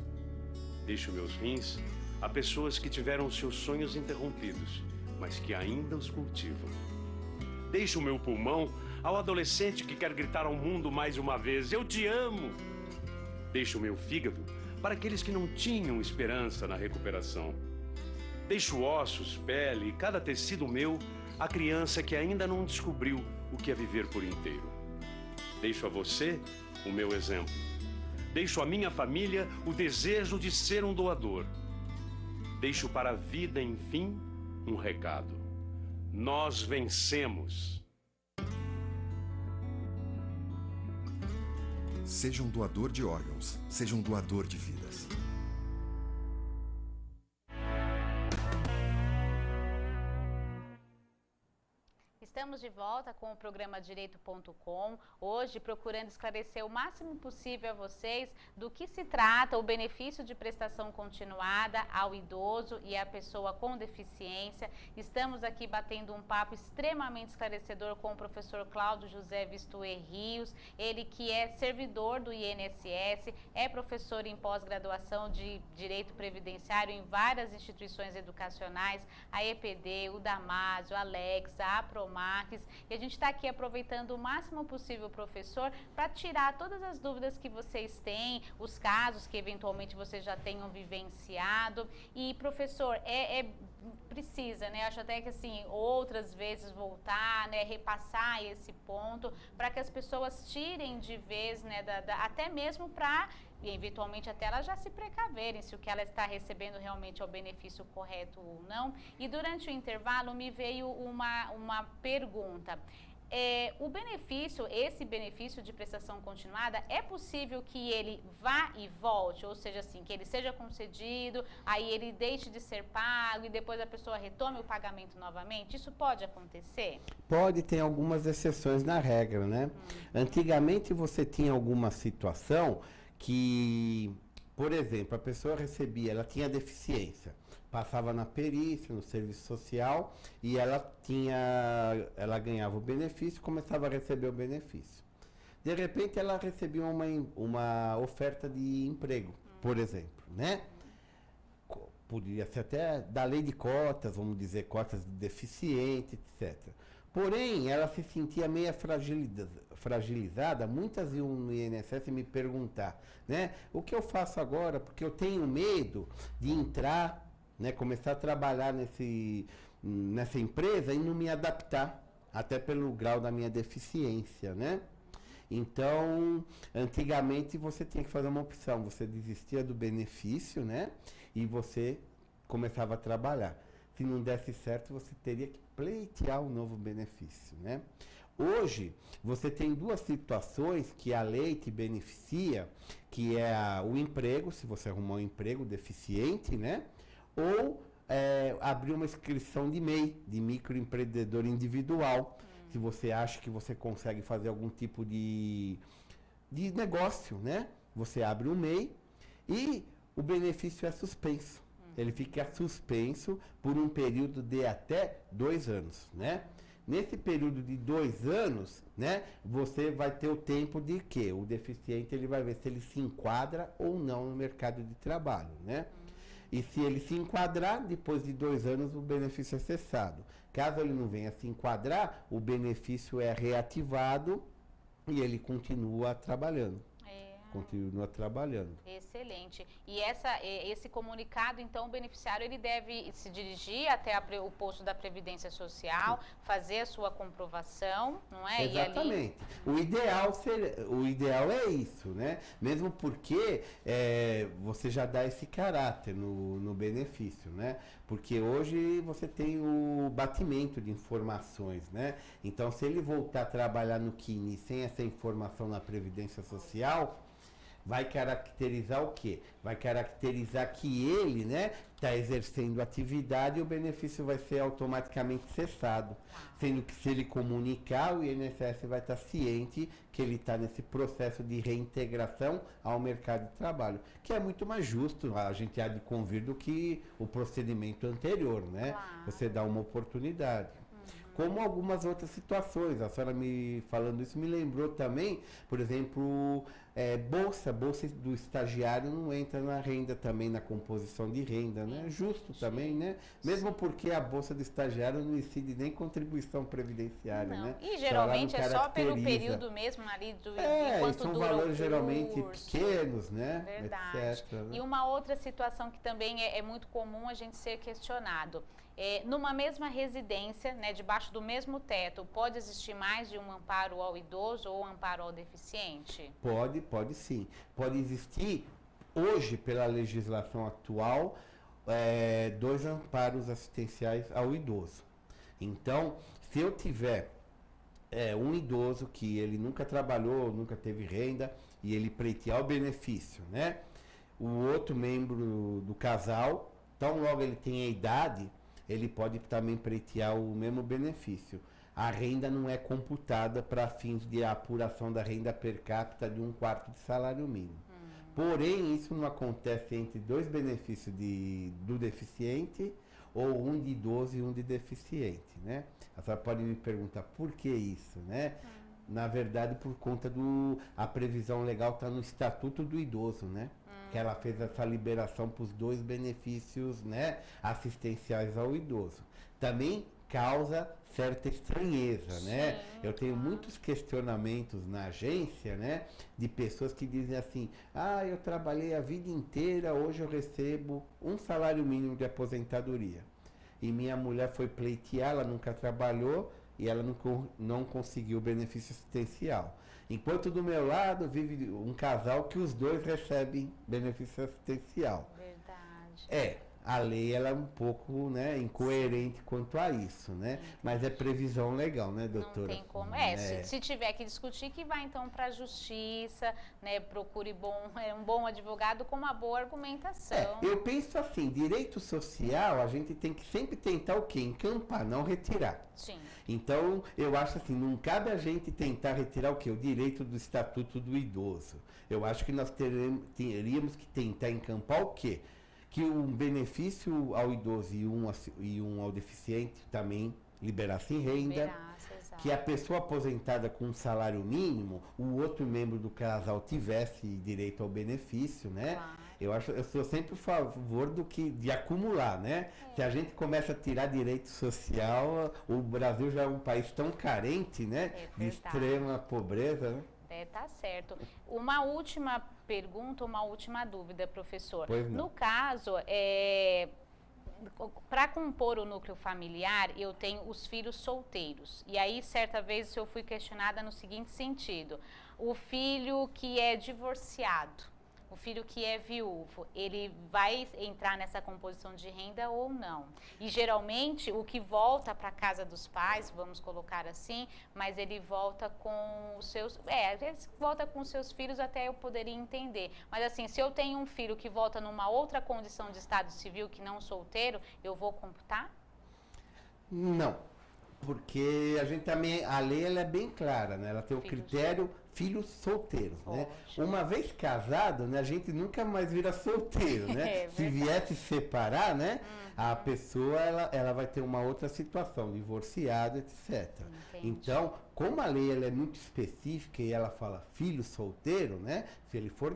S6: Deixo meus rins a pessoas que tiveram seus sonhos interrompidos, mas que ainda os cultivam. Deixo meu pulmão ao adolescente que quer gritar ao mundo mais uma vez: eu te amo! Deixo meu fígado para aqueles que não tinham esperança na recuperação. Deixo ossos, pele e cada tecido meu à criança que ainda não descobriu o que é viver por inteiro. Deixo a você o meu exemplo. Deixo à minha família o desejo de ser um doador. Deixo para a vida, enfim, um recado. Nós vencemos.
S7: Seja um doador de órgãos, seja um doador de vidas.
S1: Estamos de volta com o programa Direito.com, hoje procurando esclarecer o máximo possível a vocês do que se trata o benefício de prestação continuada ao idoso e à pessoa com deficiência. Estamos aqui batendo um papo extremamente esclarecedor com o professor Cláudio José Vistuer Rios, ele que é servidor do INSS, é professor em pós-graduação de Direito Previdenciário em várias instituições educacionais, a EPD, o Damásio, a Alex, a Apromar. E a gente está aqui aproveitando o máximo possível, professor, para tirar todas as dúvidas que vocês têm, os casos que eventualmente vocês já tenham vivenciado. E, professor, precisa, né? Acho até que assim, outras vezes voltar, né? Repassar esse ponto para que as pessoas tirem de vez, né? Até mesmo para e eventualmente até elas já se precaverem se o que ela está recebendo realmente é o benefício correto ou não. E durante o intervalo me veio uma pergunta. O benefício, esse benefício de prestação continuada, é possível que ele vá e volte? Ou seja, assim, que ele seja concedido, aí ele deixe de ser pago e depois a pessoa retome o pagamento novamente? Isso pode acontecer?
S2: Pode, tem algumas exceções na regra, né? Antigamente você tinha alguma situação que, por exemplo, a pessoa recebia, ela tinha deficiência, passava na perícia, no serviço social e ela ganhava o benefício, começava a receber o benefício. De repente ela recebia uma oferta de emprego, por exemplo, né? Podia ser até da lei de cotas, vamos dizer, cotas de deficiente, etc. Porém, ela se sentia meio fragilizada, muitas iam no INSS me perguntar, né? O que eu faço agora? Porque eu tenho medo de entrar, né, começar a trabalhar nessa empresa e não me adaptar, até pelo grau da minha deficiência, né? Então, antigamente você tinha que fazer uma opção, você desistia do benefício, né? E você começava a trabalhar. Se não desse certo, você teria que pleitear um novo benefício, né? Hoje, você tem duas situações que a lei te beneficia, que é o emprego, se você arrumar um emprego deficiente, né? Ou abrir uma inscrição de MEI, de microempreendedor individual, se você acha que você consegue fazer algum tipo de negócio, né? Você abre um MEI e o benefício é suspenso. Ele fica suspenso por um período de até 2 anos, né? Nesse período de 2 anos, né, você vai ter o tempo de que o deficiente ele vai ver se ele se enquadra ou não no mercado de trabalho, né? E se ele se enquadrar, depois de 2 anos o benefício é cessado. Caso ele não venha se enquadrar, o benefício é reativado e ele continua trabalhando. Continua trabalhando.
S1: Excelente. E esse comunicado, então, o beneficiário ele deve se dirigir até o posto da Previdência Social, fazer a sua comprovação, não é?
S2: Exatamente.
S1: E ali...
S2: O ideal é isso, né? Mesmo porque você já dá esse caráter no benefício, né? Porque hoje você tem o batimento de informações, né? Então, se ele voltar a trabalhar no KINI sem essa informação na Previdência Social, vai caracterizar o quê? Vai caracterizar que ele, né, está exercendo atividade e o benefício vai ser automaticamente cessado. Sendo que se ele comunicar, o INSS vai estar ciente que ele está nesse processo de reintegração ao mercado de trabalho, que é muito mais justo, a gente há de convir, do que o procedimento anterior, né?
S1: Claro.
S2: Você dá uma oportunidade. Como algumas outras situações. A senhora me falando isso me lembrou também, por exemplo, bolsa do estagiário não entra na renda também, na composição de renda, né? Justo também, né? Mesmo porque a bolsa do estagiário não incide nem contribuição previdenciária,
S1: não.
S2: Né?
S1: E geralmente é só pelo período mesmo ali enquanto
S2: são
S1: dura
S2: valores
S1: o
S2: geralmente
S1: curso.
S2: pequenos, né?
S1: Verdade.
S2: Etc, né?
S1: E uma outra situação que também é muito comum a gente ser questionado. Numa mesma residência, né, debaixo do mesmo teto, pode existir mais de um amparo ao idoso ou amparo ao deficiente?
S2: Pode sim. Pode existir, hoje, pela legislação atual, 2 amparos assistenciais ao idoso. Então, se eu tiver um idoso que ele nunca trabalhou, nunca teve renda, e ele pleitear o benefício, né? O outro membro do casal, tão logo ele tem a idade, ele pode também pleitear o mesmo benefício. A renda não é computada para fins de apuração da renda per capita de 1/4 de salário mínimo. Porém, isso não acontece entre 2 benefícios do deficiente ou um de idoso e um de deficiente, né? A senhora pode me perguntar por que isso, né? Na verdade, por conta a previsão legal está no Estatuto do Idoso, né? Que ela fez essa liberação para os 2 benefícios, né, assistenciais ao idoso. Também causa certa estranheza, né? Eu tenho muitos questionamentos na agência, né, de pessoas que dizem assim: eu trabalhei a vida inteira, hoje eu recebo um salário mínimo de aposentadoria. E minha mulher foi pleitear, ela nunca trabalhou e ela não conseguiu o benefício assistencial. Enquanto do meu lado vive um casal que os 2 recebem benefício assistencial.
S1: Verdade.
S2: A lei ela é um pouco, né, incoerente quanto a isso, né? Mas é previsão legal, né, doutora?
S1: Não tem como. Se tiver que discutir, que vá então para a justiça, né? Procure um bom advogado com uma boa argumentação.
S2: Eu penso assim, direito social, a gente tem que sempre tentar o quê? Encampar, não retirar.
S1: Sim.
S2: Então, eu acho assim, não cabe a gente tentar retirar o quê? O direito do Estatuto do Idoso. Eu acho que nós teríamos que tentar encampar o quê? Que um benefício ao idoso e um ao deficiente também liberasse renda, que a pessoa aposentada com um salário mínimo, o outro membro do casal tivesse direito ao benefício, né? Claro. Eu sou sempre a favor de acumular, né? Se a gente começa a tirar direito social, o Brasil já é um país tão carente, né? De extrema pobreza, né?
S1: Tá certo. Uma última pergunta, uma última dúvida, professor.
S2: Pois não.
S1: No caso, para compor o núcleo familiar, eu tenho os filhos solteiros. E aí, certa vez, eu fui questionada no seguinte sentido: o filho que é divorciado, o filho que é viúvo, ele vai entrar nessa composição de renda ou não? E geralmente o que volta para a casa dos pais, vamos colocar assim, mas ele volta com os seus, às vezes volta com os seus filhos, até eu poderia entender. Mas assim, se eu tenho um filho que volta numa outra condição de estado civil que não solteiro, eu vou computar?
S2: Não, porque a gente também, a lei ela é bem clara, né? Ela tem o critério filhos solteiros, né? Uma vez casado, né, a gente nunca mais vira solteiro, né? Se viesse separar, né, a pessoa ela vai ter uma outra situação, divorciada, etc.
S1: Entendi.
S2: Então, como a lei ela é muito específica e ela fala filho solteiro, né? Se ele for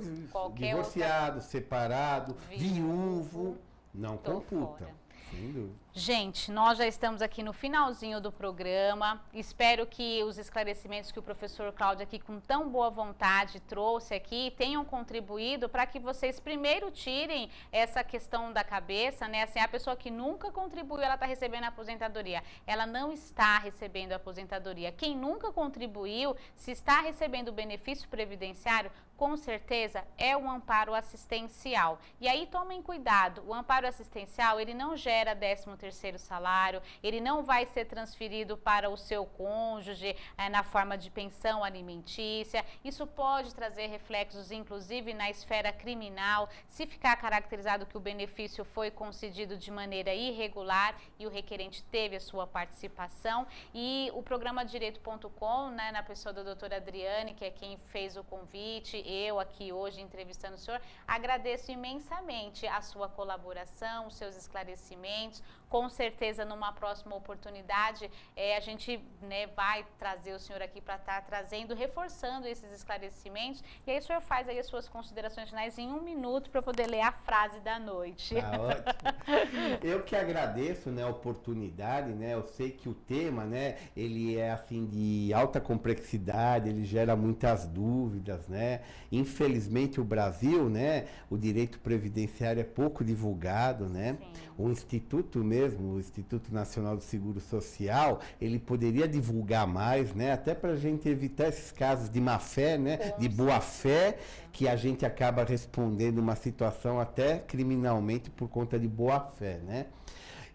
S2: divorciado, separado, viúvo, não computa. Sem dúvida.
S1: Gente, nós já estamos aqui no finalzinho do programa. Espero que os esclarecimentos que o professor Cláudio aqui com tão boa vontade trouxe aqui tenham contribuído para que vocês primeiro tirem essa questão da cabeça, né? Assim, a pessoa que nunca contribuiu, ela está recebendo a aposentadoria. Ela não está recebendo a aposentadoria. Quem nunca contribuiu, se está recebendo o benefício previdenciário, com certeza é um amparo assistencial. E aí tomem cuidado, o amparo assistencial, ele não gera 13º salário, ele não vai ser transferido para o seu cônjuge na forma de pensão alimentícia. Isso pode trazer reflexos, inclusive, na esfera criminal, se ficar caracterizado que o benefício foi concedido de maneira irregular e o requerente teve a sua participação. E o programa Direito.com, né, na pessoa da doutora Adriane, que é quem fez o convite, eu aqui hoje entrevistando o senhor, agradeço imensamente a sua colaboração, os seus esclarecimentos. Com certeza, numa próxima oportunidade, a gente, né, vai trazer o senhor aqui para estar trazendo, reforçando esses esclarecimentos. E aí o senhor faz aí as suas considerações finais em 1 minuto para poder ler a frase da noite.
S2: Tá ótimo. Eu que agradeço, né, a oportunidade, né? Eu sei que o tema, né, ele é assim de alta complexidade, ele gera muitas dúvidas, né? Infelizmente o Brasil, né, o direito previdenciário é pouco divulgado, né?
S1: Sim.
S2: O Instituto mesmo, o Instituto Nacional do Seguro Social, ele poderia divulgar mais, né? Até para a gente evitar esses casos de má fé, né? De boa fé, que a gente acaba respondendo uma situação até criminalmente por conta de boa fé, né?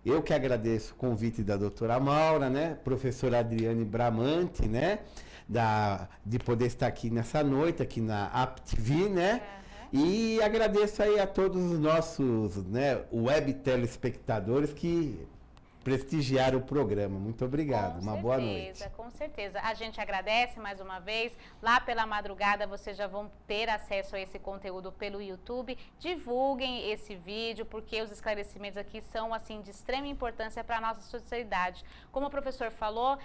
S2: Eu que agradeço o convite da doutora Maura, né? Professora Adriane Bramante, né? De poder estar aqui nessa noite, aqui na APTV, né? E agradeço aí a todos os nossos, né, web telespectadores que prestigiaram o programa. Muito obrigado. Uma boa noite.
S1: Com certeza. A gente agradece mais uma vez. Lá pela madrugada vocês já vão ter acesso a esse conteúdo pelo YouTube. Divulguem esse vídeo, porque os esclarecimentos aqui são assim de extrema importância para a nossa sociedade. Como o professor falou,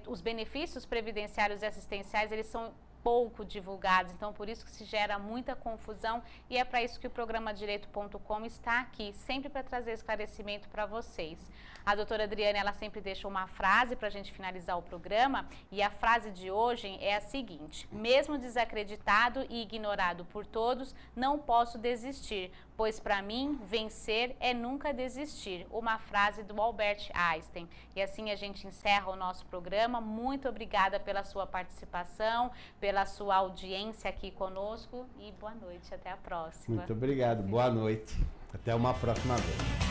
S1: os benefícios previdenciários e assistenciais, eles são pouco divulgados, então por isso que se gera muita confusão, e é para isso que o programa Direito.com está aqui, sempre para trazer esclarecimento para vocês. A doutora Adriane, ela sempre deixa uma frase para a gente finalizar o programa, e a frase de hoje é a seguinte: mesmo desacreditado e ignorado por todos, não posso desistir, pois para mim vencer é nunca desistir. Uma frase do Albert Einstein. E assim a gente encerra o nosso programa. Muito obrigada pela sua participação, pela sua audiência aqui conosco, e boa noite, até a próxima.
S2: Muito obrigado, boa noite. Até uma próxima vez.